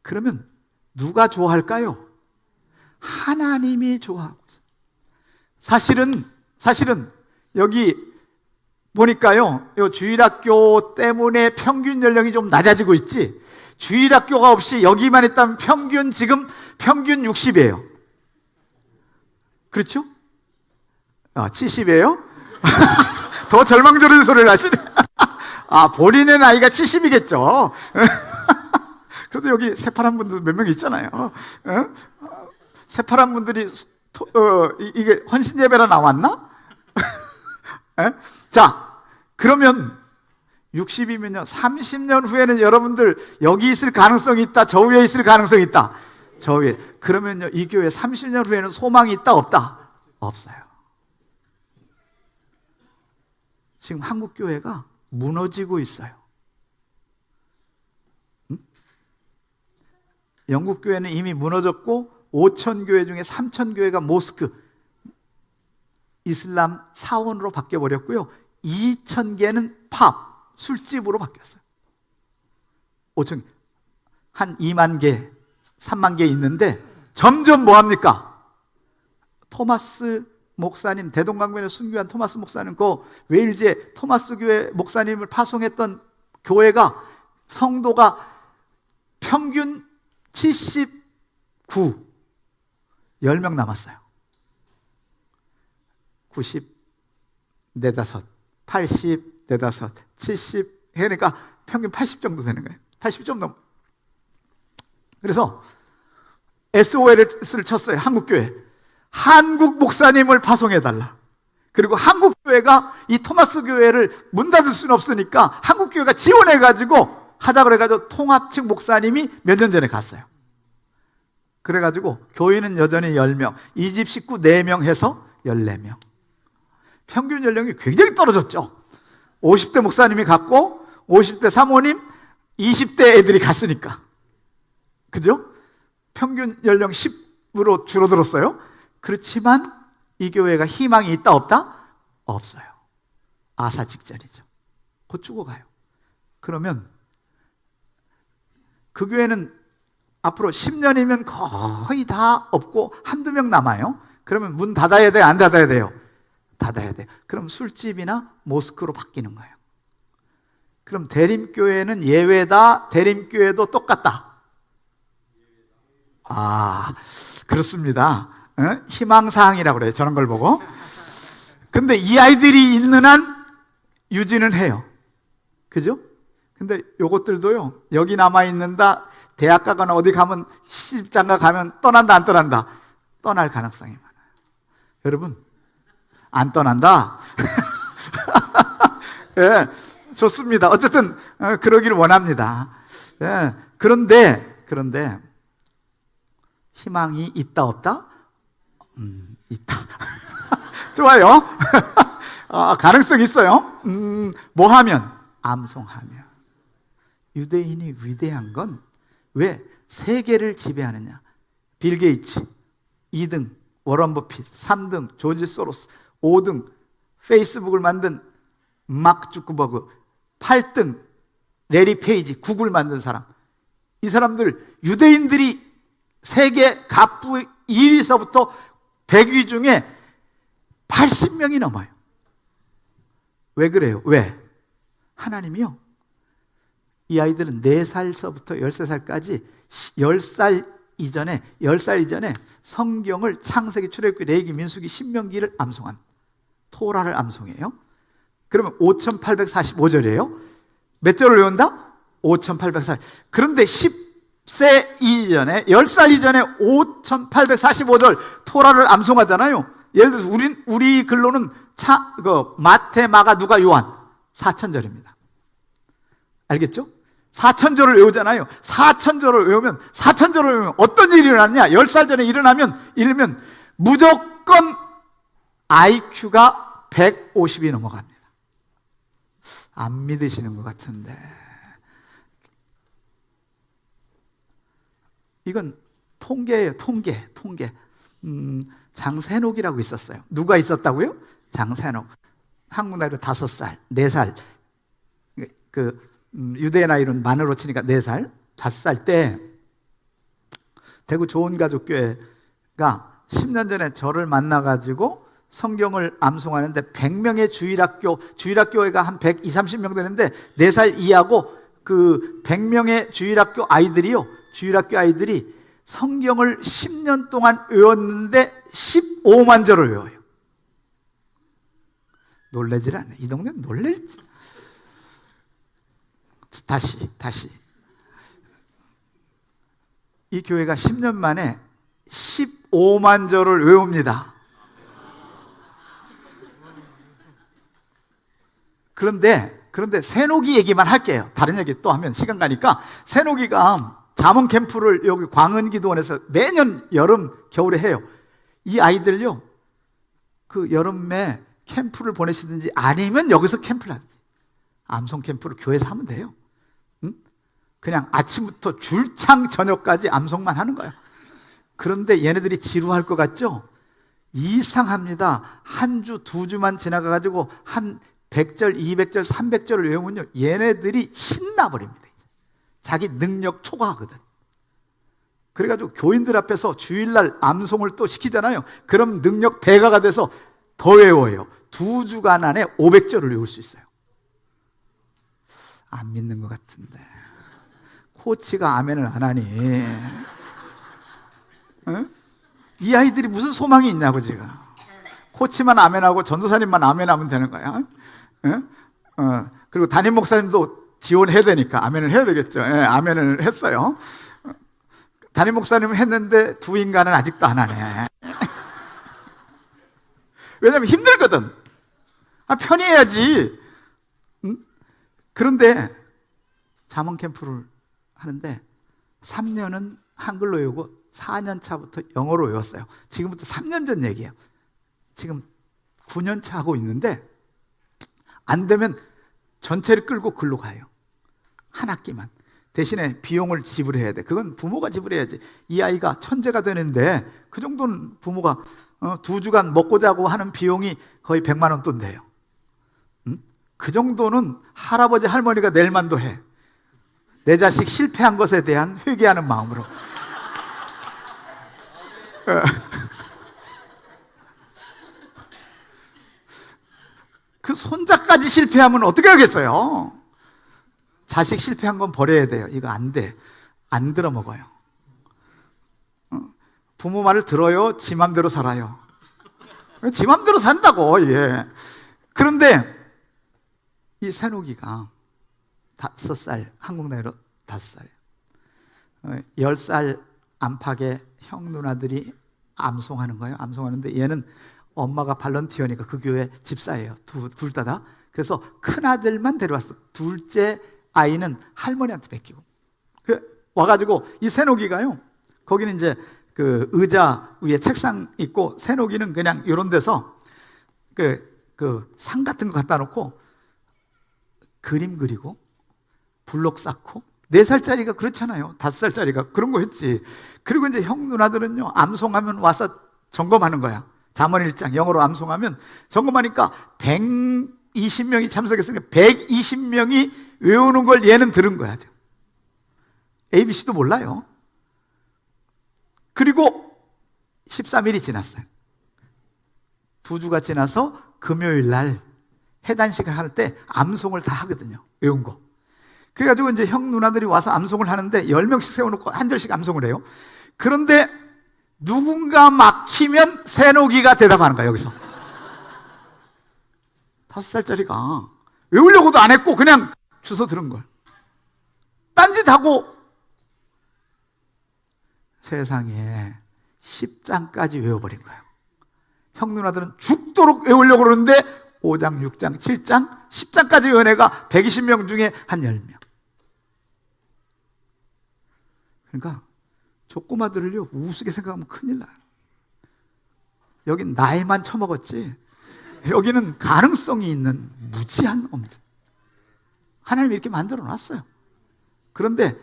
그러면 누가 좋아할까요? 하나님이 좋아하고 있어요. 사실은 여기 보니까요, 이 주일학교 때문에 평균 연령이 좀 낮아지고 있지, 주일학교가 없이 여기만 있다면 지금 평균 60이에요. 그렇죠? 70이에요? 더 절망적인 소리를 하시네. 본인의 나이가 70이겠죠. 그래도 여기 새파란 분들 몇 명 있잖아요. 새파란 분들이 이게 헌신 예배라 나왔나? 자, 그러면 60이면요 30년 후에는 여러분들 여기 있을 가능성이 있다, 저 위에 있을 가능성이 있다? 저 위에. 그러면요 이 교회 30년 후에는 소망이 있다, 없다? 없어요. 지금 한국 교회가 무너지고 있어요. 영국 교회는 이미 무너졌고 5천 교회 중에 3천 교회가 모스크, 이슬람 사원으로 바뀌어버렸고요, 2천 개는 팝, 술집으로 바뀌었어요. 5천, 한 2만 개, 3만 개 있는데 점점 뭐합니까? 토마스 목사님, 대동강변에 순교한 토마스 목사님, 그 웨일즈의 토마스 교회 목사님을 파송했던 교회가 성도가 평균 79, 10명 남았어요. 90, 4, 5, 80, 4, 5, 70 그러니까 평균 80 정도 되는 거예요. 80 좀 넘어. 그래서 SOS를 쳤어요. 한국교회. 한국 목사님을 파송해달라. 그리고 한국교회가 이 토마스 교회를 문 닫을 수는 없으니까 한국교회가 지원해가지고 하자 그래가지고 통합측 목사님이 몇 년 전에 갔어요. 그래가지고 교인은 여전히 10명, 이 집 식구 4명 해서 14명. 평균 연령이 굉장히 떨어졌죠. 50대 목사님이 갔고 50대 사모님, 20대 애들이 갔으니까. 그죠? 평균 연령 10으로 줄어들었어요. 그렇지만 이 교회가 희망이 있다 없다? 없어요. 아사 직전이죠. 곧 죽어가요. 그러면 그 교회는 앞으로 10년이면 거의 다 없고 한두 명 남아요. 그러면 문 닫아야 돼요? 안 닫아야 돼요? 닫아야 돼요. 그럼 술집이나 모스크로 바뀌는 거예요. 그럼 대림교회는 예외다, 대림교회도 똑같다. 그렇습니다. 희망사항이라고 그래요. 저런 걸 보고. 근데 이 아이들이 있는 한 유지는 해요. 그죠? 근데 요것들도요, 여기 남아있는다, 대학 가거나 어디 가면, 시집장가 가면 떠난다, 안 떠난다? 떠날 가능성이 많아요. 여러분, 안 떠난다? 예, 좋습니다. 어쨌든, 그러기를 원합니다. 예, 그런데, 희망이 있다, 없다? 있다. 좋아요. 가능성이 있어요. 뭐 하면? 암송하면. 유대인이 위대한 건 왜 세계를 지배하느냐? 빌 게이츠 2등, 워런 버핏 3등, 조지 소로스 5등, 페이스북을 만든 마크 주크버그 8등, 레리 페이지 구글 만든 사람. 이 사람들 유대인들이 세계 갑부 1위서부터 100위 중에 80명이 넘어요. 왜 그래요? 왜? 하나님이요, 이 아이들은 4살서부터 13살까지 10살 이전에 성경을 창세기, 출애굽기, 레위기, 민수기, 신명기를 암송한, 토라를 암송해요. 그러면 5845절이에요. 몇 절을 외운다? 5840. 그런데 10세 이전에, 10살 이전에 5845절 토라를 암송하잖아요. 예를 들어서 우리 글로는 마태, 마가, 누가, 요한 4000절입니다. 알겠죠? 4000절을 외우잖아요. 4000절을 외우면 어떤 일이 일어나느냐? 10살 전에 일어나면 무조건 IQ가 150이 넘어갑니다. 안 믿으시는 것 같은데, 이건 통계예요. 통계. 장세녹이라고 있었어요. 누가 있었다고요? 장세녹. 한국 나이로 5살, 4살. 유대 나이로는 만으로 치니까 4살, 5살 때 대구 좋은가족교회가 10년 전에 저를 만나가지고 성경을 암송하는데 100명의 주일학교회가 한 120, 30명 되는데 4살 이하고 그 100명의 주일학교 아이들이 성경을 10년 동안 외웠는데 15만 절을 외워요. 놀라질 않네. 이 동네는 놀랄지. 다시. 이 교회가 10년 만에 15만 절을 외웁니다. 그런데 새녹이 얘기만 할게요. 다른 얘기 또 하면 시간 가니까. 새녹이가 잠언 캠프를 여기 광은기도원에서 매년 여름, 겨울에 해요. 이 아이들요, 그 여름에 캠프를 보내시든지 아니면 여기서 캠프를 하든지, 암송 캠프를 교회에서 하면 돼요. 그냥 아침부터 줄창 저녁까지 암송만 하는 거예요. 그런데 얘네들이 지루할 것 같죠? 이상합니다. 한 주, 2주만 지나가가지고 한 100절, 200절, 300절을 외우면요, 얘네들이 신나버립니다. 자기 능력 초과하거든. 그래가지고 교인들 앞에서 주일날 암송을 또 시키잖아요. 그럼 능력 배가가 돼서 더 외워요. 2주간 안에 500절을 외울 수 있어요. 안 믿는 것 같은데. 코치가 아멘을 안 하니. 응? 이 아이들이 무슨 소망이 있냐고 지금. 코치만 아멘하고 전도사님만 아멘하면 되는 거야. 응? 그리고 담임 목사님도 지원해야 되니까 아멘을 해야 되겠죠. 예, 아멘을 했어요. 담임 목사님은 했는데 두 인간은 아직도 안 하네. 왜냐면 힘들거든. 편히 해야지. 그런데 잠언 캠프를 하는데 3년은 한글로 외우고 4년 차부터 영어로 외웠어요. 지금부터 3년 전 얘기예요. 지금 9년 차 하고 있는데 안 되면 전체를 끌고 글로 가요. 한 학기만. 대신에 비용을 지불해야 돼. 그건 부모가 지불해야지. 이 아이가 천재가 되는데 그 정도는 부모가 2주간 먹고 자고 하는 비용이 거의 100만 원 돈 돼요. 그 정도는 할아버지 할머니가 낼 만도 해. 내 자식 실패한 것에 대한 회개하는 마음으로. 그 손자까지 실패하면 어떻게 하겠어요? 자식 실패한 건 버려야 돼요. 이거 안 돼. 안 들어 먹어요. 부모 말을 들어요? 지 맘대로 살아요. 지 맘대로 산다고. 예. 그런데 이 새노기가 5살, 한국 나이로 5살이에요. 10살 안팎의 형 누나들이 암송하는 거예요. 암송하는데 얘는 엄마가 발런티어니까 그 교회 집사예요. 둘 다. 그래서 큰아들만 데려왔어. 둘째 아이는 할머니한테 맡기고. 와가지고 이 새노기가요, 거기는 이제 그 의자 위에 책상 있고, 새노기는 그냥 이런 데서 그 상 같은 거 갖다 놓고 그림 그리고 블록 쌓고, 4살짜리가 그렇잖아요. 5살짜리가 그런 거 했지. 그리고 이제 형 누나들은요, 암송하면 와서 점검하는 거야. 잠언 1장 영어로 암송하면 점검하니까 120명이 참석했으니까 120명이 외우는 걸 얘는 들은 거야. ABC도 몰라요. 그리고 13일이 지났어요. 2주가 지나서 금요일 날 해단식을 할 때 암송을 다 하거든요. 외운 거. 그래가지고 이제 형 누나들이 와서 암송을 하는데 10명씩 세워놓고 한 절씩 암송을 해요. 그런데 누군가 막히면 새노기가 대답하는 거야, 여기서. 5살짜리가 외우려고도 안 했고 그냥 주워 들은 걸. 딴짓하고 세상에 10장까지 외워버린 거예요. 형 누나들은 죽도록 외우려고 그러는데 5장, 6장, 7장, 10장까지 외운 애가 120명 중에 한 10명. 그러니까 조꼬마들을요, 우습게 생각하면 큰일 나요. 여긴 나이만 처먹었지, 여기는 가능성이 있는 무지한 엄지. 하나님이 이렇게 만들어 놨어요. 그런데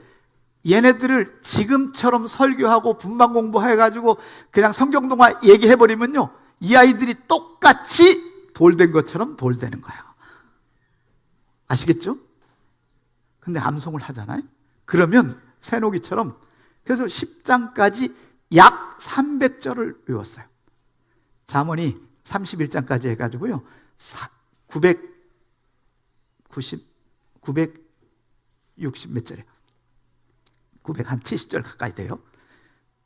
얘네들을 지금처럼 설교하고 분방 공부해가지고 그냥 성경동화 얘기해버리면요, 이 아이들이 똑같이 돌된 것처럼 돌되는 거야. 아시겠죠? 근데 암송을 하잖아요. 그러면 새노기처럼, 그래서 10장까지 약 300절을 외웠어요. 잠언이 31장까지 해가지고요 960 몇 절이에요. 970절 가까이 돼요.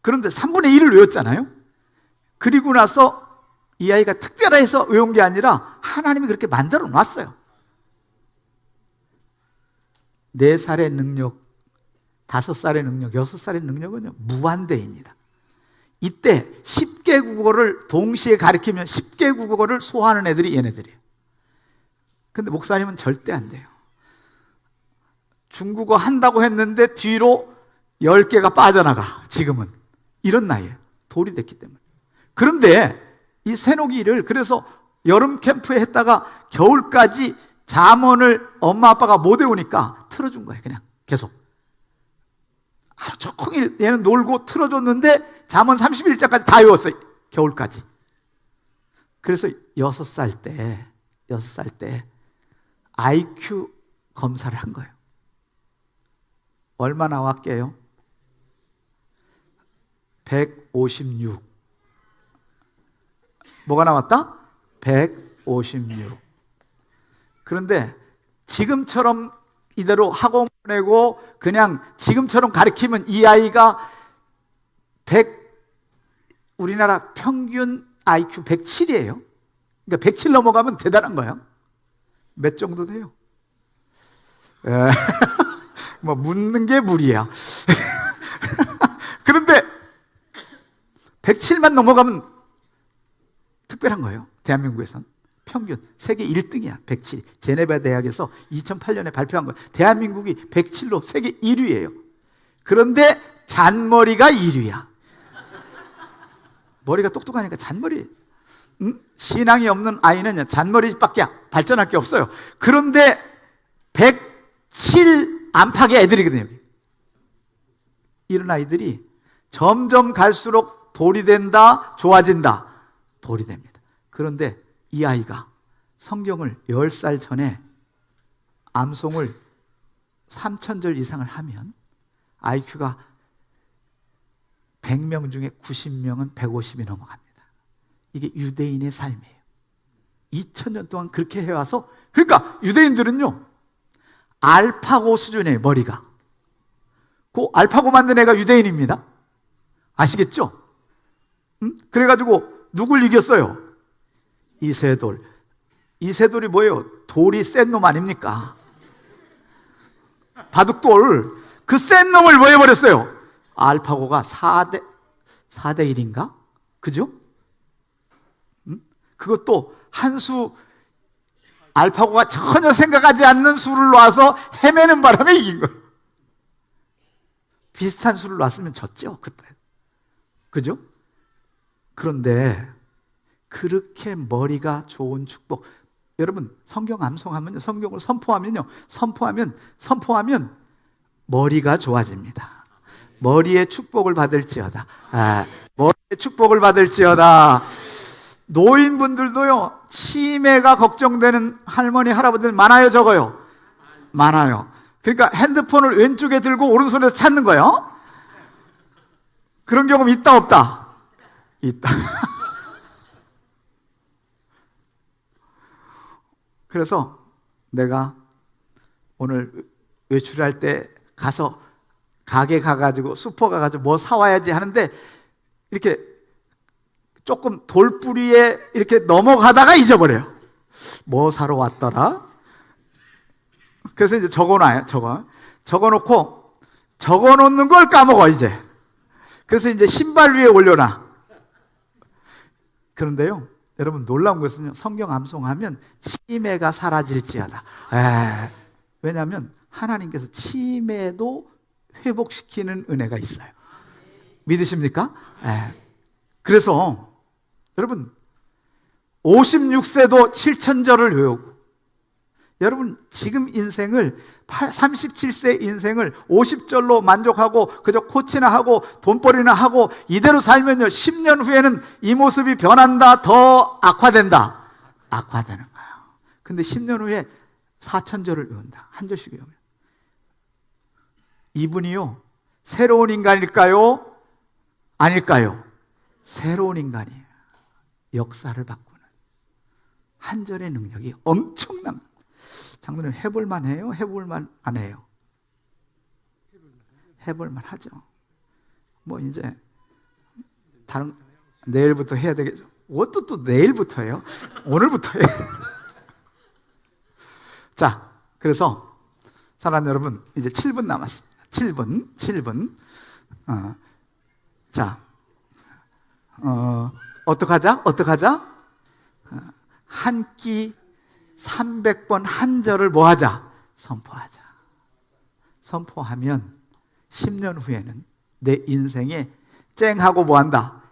그런데 3분의 1을 외웠잖아요. 그리고 나서 이 아이가 특별해서 외운 게 아니라 하나님이 그렇게 만들어 놨어요. 4살의 능력, 5살의 능력, 6살의 능력은요, 무한대입니다. 이때 10개 국어를 동시에 가르치면 10개 국어를 소화하는 애들이 얘네들이에요. 근데 목사님은 절대 안 돼요. 중국어 한다고 했는데 뒤로 10개가 빠져나가. 지금은 이런 나이에요. 돌이 됐기 때문에. 그런데 이 새노기를 그래서 여름 캠프에 했다가 겨울까지 잠언을 엄마 아빠가 못 외우니까 틀어준 거예요. 그냥 계속 하루 종일 얘는 놀고 틀어줬는데 잠언 31장까지 다 외웠어요. 겨울까지. 그래서 6살 때 IQ 검사를 한 거예요. 얼마 나왔게요? 156. 뭐가 나왔다? 156. 그런데 지금처럼 이대로 학원 보내고 그냥 지금처럼 가르치면 이 아이가 우리나라 평균 IQ 107이에요. 그러니까 107 넘어가면 대단한 거예요. 몇 정도 돼요? 뭐 묻는 게 무리야. 그런데 107만 넘어가면 특별한 거예요. 대한민국에선 평균 세계 1등이야. 107. 제네바 대학에서 2008년에 발표한 거예요. 대한민국이 107로 세계 1위예요. 그런데 잔머리가 1위야. 머리가 똑똑하니까 잔머리. 신앙이 없는 아이는 잔머리밖에 발전할 게 없어요. 그런데 107 안팎의 애들이거든요. 여기. 이런 아이들이 점점 갈수록 돌이 된다, 좋아진다. 돌이 됩니다. 그런데 이 아이가 성경을 10살 전에 암송을 3,000절 이상을 하면 IQ가 100명 중에 90명은 150이 넘어갑니다. 이게 유대인의 삶이에요. 2000년 동안 그렇게 해와서, 그러니까 유대인들은요 알파고 수준의 머리가, 그 알파고 만든 애가 유대인입니다. 아시겠죠? 그래가지고 누굴 이겼어요? 이세돌. 이세돌이 뭐예요? 돌이 센 놈 아닙니까? 바둑돌. 그 센 놈을 뭐 해버렸어요? 알파고가 4대 1인가? 그죠? 그것도 한 수, 알파고가 전혀 생각하지 않는 수를 놔서 헤매는 바람에 이긴 거예요. 비슷한 수를 놨으면 졌죠, 그때. 그죠? 그런데 그렇게 머리가 좋은 축복. 여러분, 성경 암송하면요, 성경을 선포하면 머리가 좋아집니다. 머리에 축복을 받을지어다. 머리에 축복을 받을지어다. 노인분들도요, 치매가 걱정되는 할머니, 할아버지들 많아요, 적어요? 많아요. 그러니까 핸드폰을 왼쪽에 들고 오른손에서 찾는 거예요. 그런 경험 있다, 없다? 있다. 그래서 내가 오늘 외출할 때 가서 가게 가가지고 슈퍼 가가지고 뭐 사와야지 하는데 이렇게 조금 돌뿌리에 이렇게 넘어가다가 잊어버려요. 뭐 사러 왔더라? 그래서 이제 적어놔요. 적어놓고 적어놓는 걸 까먹어 이제. 그래서 이제 신발 위에 올려놔. 그런데요, 여러분 놀라운 것은요, 성경 암송하면 치매가 사라질지어다. 왜냐하면 하나님께서 치매도 회복시키는 은혜가 있어요. 믿으십니까? 그래서 여러분 56세도 7,000절을 외우고, 여러분 지금 인생을 37세 인생을 50절로 만족하고 그저 코치나 하고 돈벌이나 하고 이대로 살면요, 10년 후에는 이 모습이 변한다, 더 악화된다. 악화되는 거예요. 근데 10년 후에 4,000절을 외운다. 한 절씩 외우면 이분이요, 새로운 인간일까요? 아닐까요? 새로운 인간이에요. 역사를 바꾸는 한 절의 능력이 엄청난. 장로님 해볼만 해요? 해볼만 안 해요? 해볼만 하죠. 뭐 이제 다른 내일부터 해야 되겠죠. 그것도 또 내일부터예요? 오늘부터예요? 자, 그래서 사랑하는 여러분, 이제 7분 남았습니다. 7분. 자, 어떡하자? 한 끼 300번 한 절을 뭐 하자? 선포하자. 선포하면 10년 후에는 내 인생에 쨍하고 뭐 한다?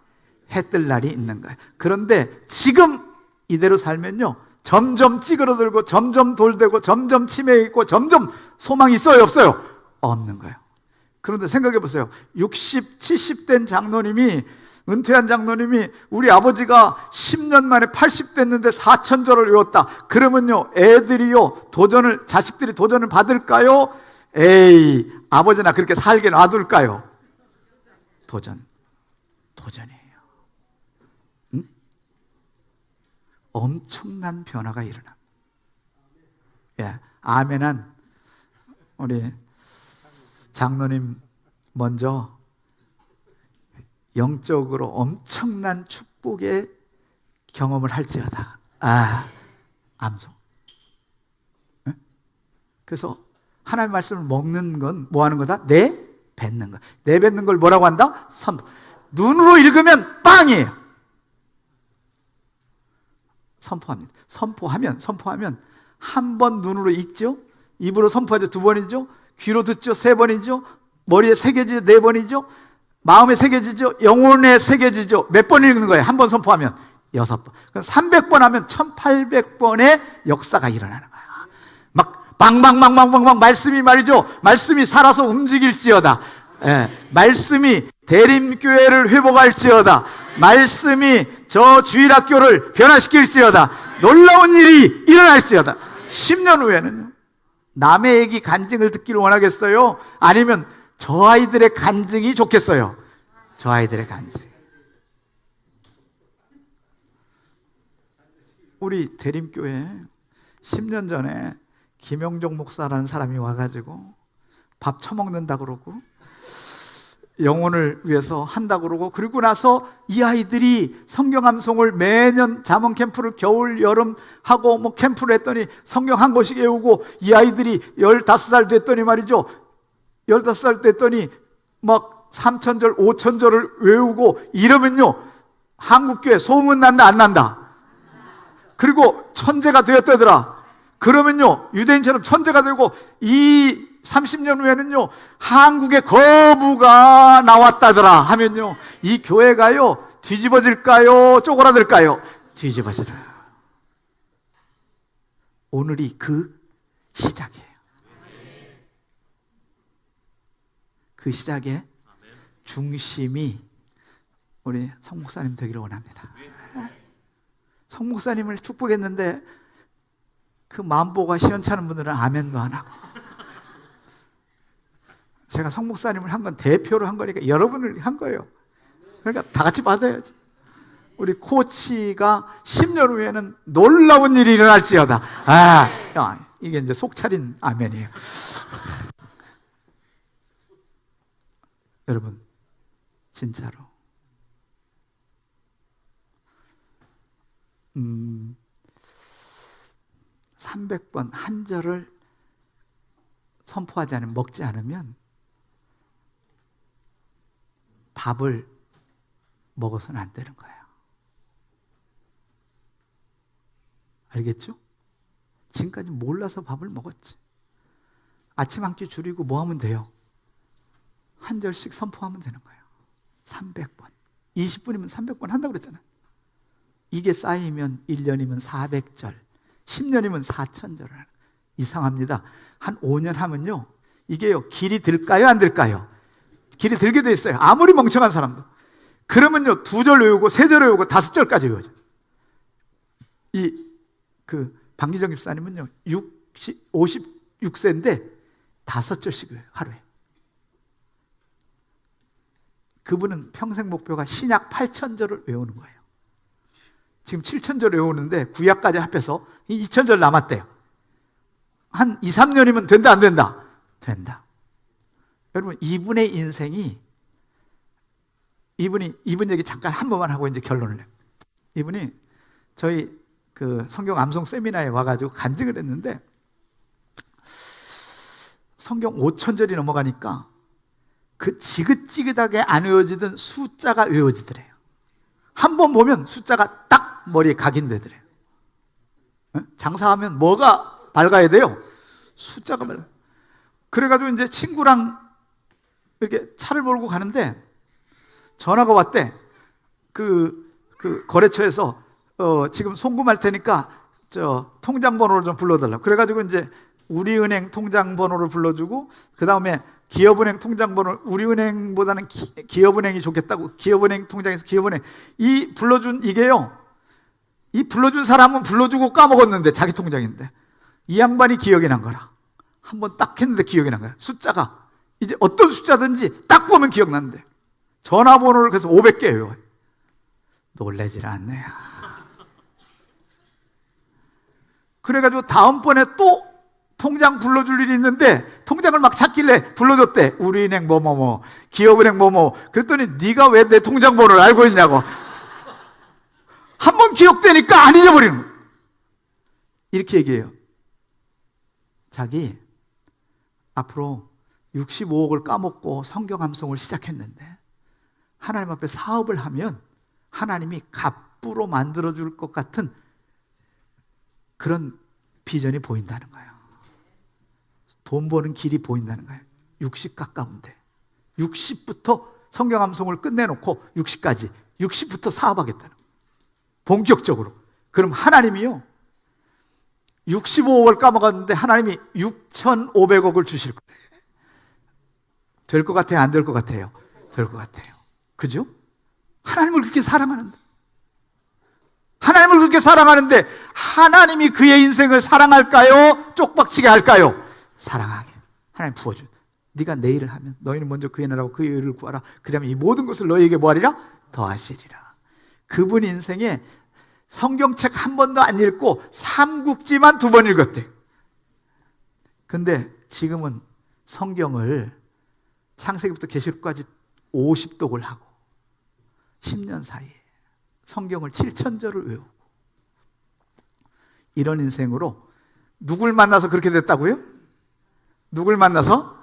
해 뜰 날이 있는 거예요. 그런데 지금 이대로 살면요, 점점 찌그러들고 점점 돌되고 점점 치매 있고 점점 소망이 있어요, 없어요? 없는 거예요. 그런데 생각해 보세요. 60, 70 된 장로님이, 은퇴한 장로님이 우리 아버지가 10년 만에 80 됐는데 4,000절을 외웠다. 그러면요, 애들이요, 자식들이 도전을 받을까요? 에이, 아버지나 그렇게 살게 놔둘까요? 도전이에요. 응? 엄청난 변화가 일어납니다. 예, 아멘한 우리 장로님 먼저 영적으로 엄청난 축복의 경험을 할지어다. 암송. 네? 그래서 하나님의 말씀을 먹는 건 뭐 하는 거다? 내뱉는 거. 내뱉는 걸 뭐라고 한다? 선포. 눈으로 읽으면 빵이에요. 선포합니다. 선포하면 한 번 눈으로 읽죠. 입으로 선포하죠. 2번이죠. 귀로 듣죠. 3번이죠. 머리에 새겨지죠. 4번이죠. 마음에 새겨지죠. 영혼에 새겨지죠. 몇 번 읽는 거예요? 한 번 선포하면 6번. 그럼 300번 하면 1800번의 역사가 일어나는 거예요. 막 방방방방방방 말씀이 말이죠. 말씀이 살아서 움직일지어다. 말씀이 대림교회를 회복할지어다. 말씀이 저 주일학교를 변화시킬지어다. 놀라운 일이 일어날지어다. 10년 후에는요, 남의 얘기 간증을 듣기를 원하겠어요? 아니면 저 아이들의 간증이 좋겠어요? 저 아이들의 간증. 우리 대림교회 10년 전에 김영종 목사라는 사람이 와가지고 밥 처먹는다 그러고 영혼을 위해서 한다 그러고, 그리고 나서 이 아이들이 성경 암송을 매년 잠언 캠프를 겨울 여름 하고 뭐 캠프를 했더니 성경 한 권씩 외우고, 이 아이들이 15살 됐더니 말이죠, 15살 됐더니 막 3천절 5천절을 외우고 이러면요, 한국교회 소문 난다 안 난다? 그리고 천재가 되었다더라. 그러면요, 유대인처럼 천재가 되고, 이 30년 후에는요, 한국에 거부가 나왔다더라 하면요, 이 교회가요 뒤집어질까요? 쪼그라들까요? 뒤집어져요. 오늘이 그 시작이에요. 그 시작의 중심이 우리 성 목사님 되기를 원합니다. 성 목사님을 축복했는데 그 만보가 시원찮은 분들은 아멘도 안 하고, 제가 성 목사님을 한 건 대표로 한 거니까 여러분을 한 거예요. 그러니까 다 같이 받아야지. 우리 코치가 10년 후에는 놀라운 일이 일어날지어다. 이게 이제 속 차린 아멘이에요. 여러분, 진짜로 300번 한 절을 선포하지 않으면, 먹지 않으면 밥을 먹어서는 안 되는 거예요. 알겠죠? 지금까지 몰라서 밥을 먹었지. 아침 한 끼 줄이고 뭐 하면 돼요? 한 절씩 선포하면 되는 거예요. 300번. 20분이면 300번 한다고 그랬잖아요. 이게 쌓이면 1년이면 400절, 10년이면 4000절을 하는 거예요. 이상합니다. 한 5년 하면요, 이게요, 길이 들까요? 안 들까요? 길이 들게 돼 있어요. 아무리 멍청한 사람도. 그러면요, 2절 외우고 3절 외우고 5절까지 외워져. 방기정 집사님은요 56세인데 5절씩 외워요, 하루에. 그분은 평생 목표가 신약 8000절을 외우는 거예요. 지금 7000절 외우는데 구약까지 합해서 2000절 남았대요. 한 2, 3년이면 된다 안 된다? 된다. 여러분, 이분의 인생이, 이분 얘기 잠깐 한 번만 하고 이제 결론을 내요. 이분이 저희 그 성경 암송 세미나에 와가지고 간증을 했는데, 성경 5000절이 넘어가니까 그 지긋지긋하게 안 외워지던 숫자가 외워지더래요. 한 번 보면 숫자가 딱 머리에 각인되더래요. 장사하면 뭐가 밝아야 돼요? 숫자가 밝아요. 그래가지고 이제 친구랑 이렇게 차를 몰고 가는데 전화가 왔대. 그 거래처에서 지금 송금할 테니까 저 통장 번호를 좀 불러달라고. 그래가지고 이제 우리은행 통장 번호를 불러주고, 그 다음에 기업은행 통장 번호, 우리은행보다는 기업은행이 좋겠다고, 기업은행 통장에서 기업은행, 이 불러준 이게요, 이 불러준 사람은 불러주고 까먹었는데 자기 통장인데 이 양반이 기억이 난 거라. 한번 딱 했는데 기억이 난 거야. 숫자가 이제 어떤 숫자든지 딱 보면 기억난대. 전화번호를 그래서 500개 외워요. 놀라질 않네. 그래가지고 다음번에 또 통장 불러줄 일이 있는데 통장을 막 찾길래 불러줬대. 우리은행 뭐뭐뭐, 기업은행 뭐뭐. 그랬더니 네가 왜 내 통장 번호를 알고 있냐고. 한번 기억되니까 안 잊어버리는 거예요. 이렇게 얘기해요. 자기 앞으로 65억을 까먹고 성경 암송을 시작했는데 하나님 앞에 사업을 하면 하나님이 갑부로 만들어줄 것 같은 그런 비전이 보인다는 거예요. 돈 버는 길이 보인다는 거예요. 60 가까운데 60부터 성경 암송을 끝내놓고 60까지 60부터 사업하겠다는 거예요. 본격적으로. 그럼 하나님이요 65억을 까먹었는데 하나님이 6,500억을 주실 거예요. 될 것 같아요? 안 될 것 같아요? 될 것 같아요. 그죠? 하나님을 그렇게 사랑하는데 하나님이 그의 인생을 사랑할까요? 쪽박치게 할까요? 사랑하게. 하나님 부어줘. 네가 내 일을 하면 너희는 먼저 그의 나라와 그의 의를 구하라. 그러면 이 모든 것을 너희에게 뭐하리라? 더하시리라. 그분 인생에 성경책 한 번도 안 읽고 삼국지만 2번 읽었대. 근데 지금은 성경을 창세기부터 계시록까지 50독을 하고 10년 사이에 성경을 7,000절을 외우고 이런 인생으로 누굴 만나서 그렇게 됐다고요? 누굴 만나서?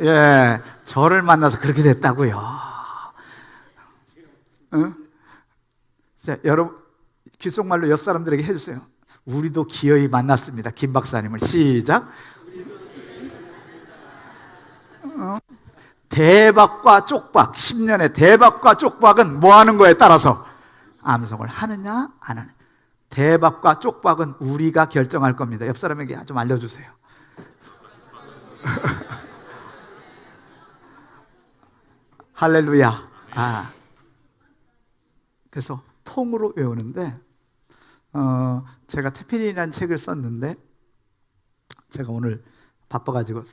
예, 저를 만나서 그렇게 됐다고요. 자, 여러분 귓속말로 옆 사람들에게 해주세요. 우리도 기어이 만났습니다. 김 박사님을. 시작. 대박과 쪽박, 10년의 대박과 쪽박은 뭐 하는 거에 따라서 암송을 하느냐 안 하느냐. 대박과 쪽박은 우리가 결정할 겁니다. 옆 사람에게 좀 알려주세요. 할렐루야. 그래서 통으로 외우는데 제가 태필이라는 책을 썼는데 제가 오늘 바빠가지고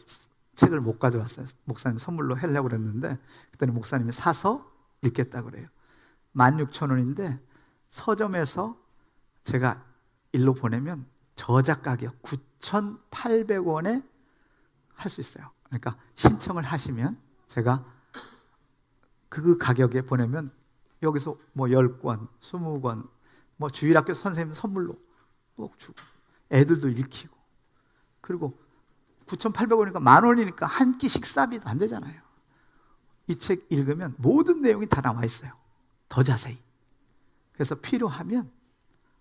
책을 못 가져왔어요. 목사님 선물로 하려고 그랬는데 그때는 목사님이 사서 읽겠다고 그래요. 16,000원인데 서점에서 제가 일로 보내면 저작 가격 9,800원에 할 수 있어요. 그러니까 신청을 하시면 제가 그 가격에 보내면 여기서 뭐 10권, 20권 뭐 주일학교 선생님 선물로 꼭 주고 애들도 읽히고 그리고 9,800원이니까 10,000원이니까 한 끼 식사비도 안 되잖아요. 이 책 읽으면 모든 내용이 다 나와 있어요. 더 자세히. 그래서 필요하면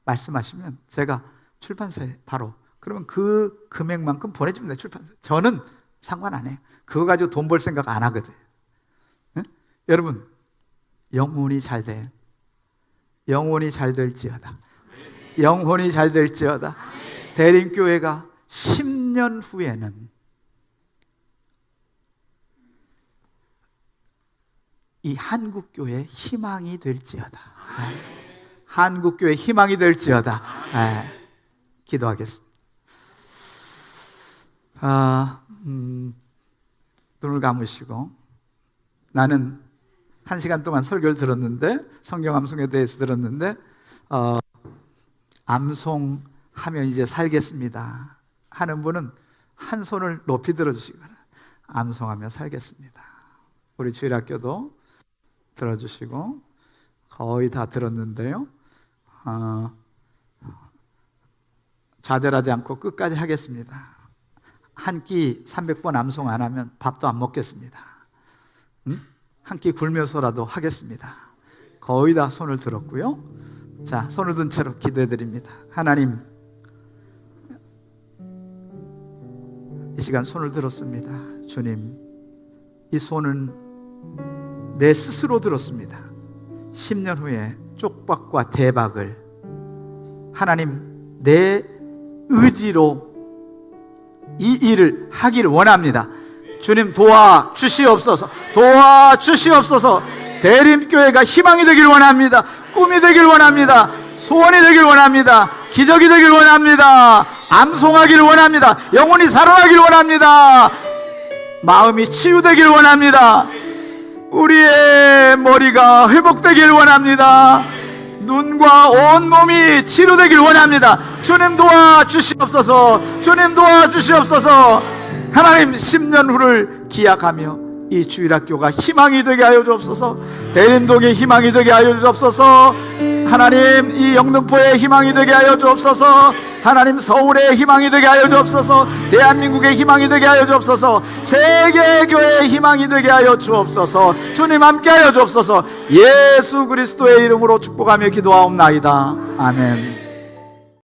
말씀하시면 제가 출판사에 바로 그러면 그 금액만큼 보내주면 돼요. 출판사. 저는 상관 안 해요. 그거 가지고 돈 벌 생각 안 하거든. 응? 여러분 영혼이 잘 될지어다. 영혼이 잘 될지어다. 대림교회가 10년 후에는 이 한국교회의 희망이 될지어다. 한국교회의 희망이 될지어다. 기도하겠습니다. 눈을 감으시고 나는 1시간 동안 설교를 들었는데 성경 암송에 대해서 들었는데 암송하면 이제 살겠습니다 하는 분은 한 손을 높이 들어주시기 바랍니다. 암송하며 살겠습니다. 우리 주일학교도 들어주시고 거의 다 들었는데요. 좌절하지 않고 끝까지 하겠습니다. 한 끼 300번 암송 안 하면 밥도 안 먹겠습니다. 한 끼 굶여서라도 하겠습니다. 거의 다 손을 들었고요. 자, 손을 든 채로 기도해 드립니다. 하나님, 이 시간 손을 들었습니다. 주님, 이 손은 내 스스로 들었습니다. 10년 후에 쪽박과 대박을 하나님 내 의지로 이 일을 하기를 원합니다. 주님 도와주시옵소서. 도와주시옵소서. 대림교회가 희망이 되길 원합니다. 꿈이 되길 원합니다. 소원이 되길 원합니다. 기적이 되길 원합니다. 암송하기를 원합니다. 영혼이 살아나길 원합니다. 마음이 치유되길 원합니다. 우리의 머리가 회복되길 원합니다. 눈과 온몸이 치료되길 원합니다. 주님 도와주시옵소서. 주님 도와주시옵소서. 하나님 10년 후를 기약하며 이 주일학교가 희망이 되게 하여 주옵소서. 대림동의 희망이 되게 하여 주옵소서. 하나님, 이 영등포의 희망이 되게 하여 주옵소서. 하나님, 서울의 희망이 되게 하여 주옵소서. 대한민국의 희망이 되게 하여 주옵소서. 세계교회의 희망이 되게 하여 주옵소서. 주님 함께 하여 주옵소서. 예수 그리스도의 이름으로 축복하며 기도하옵나이다. 아멘.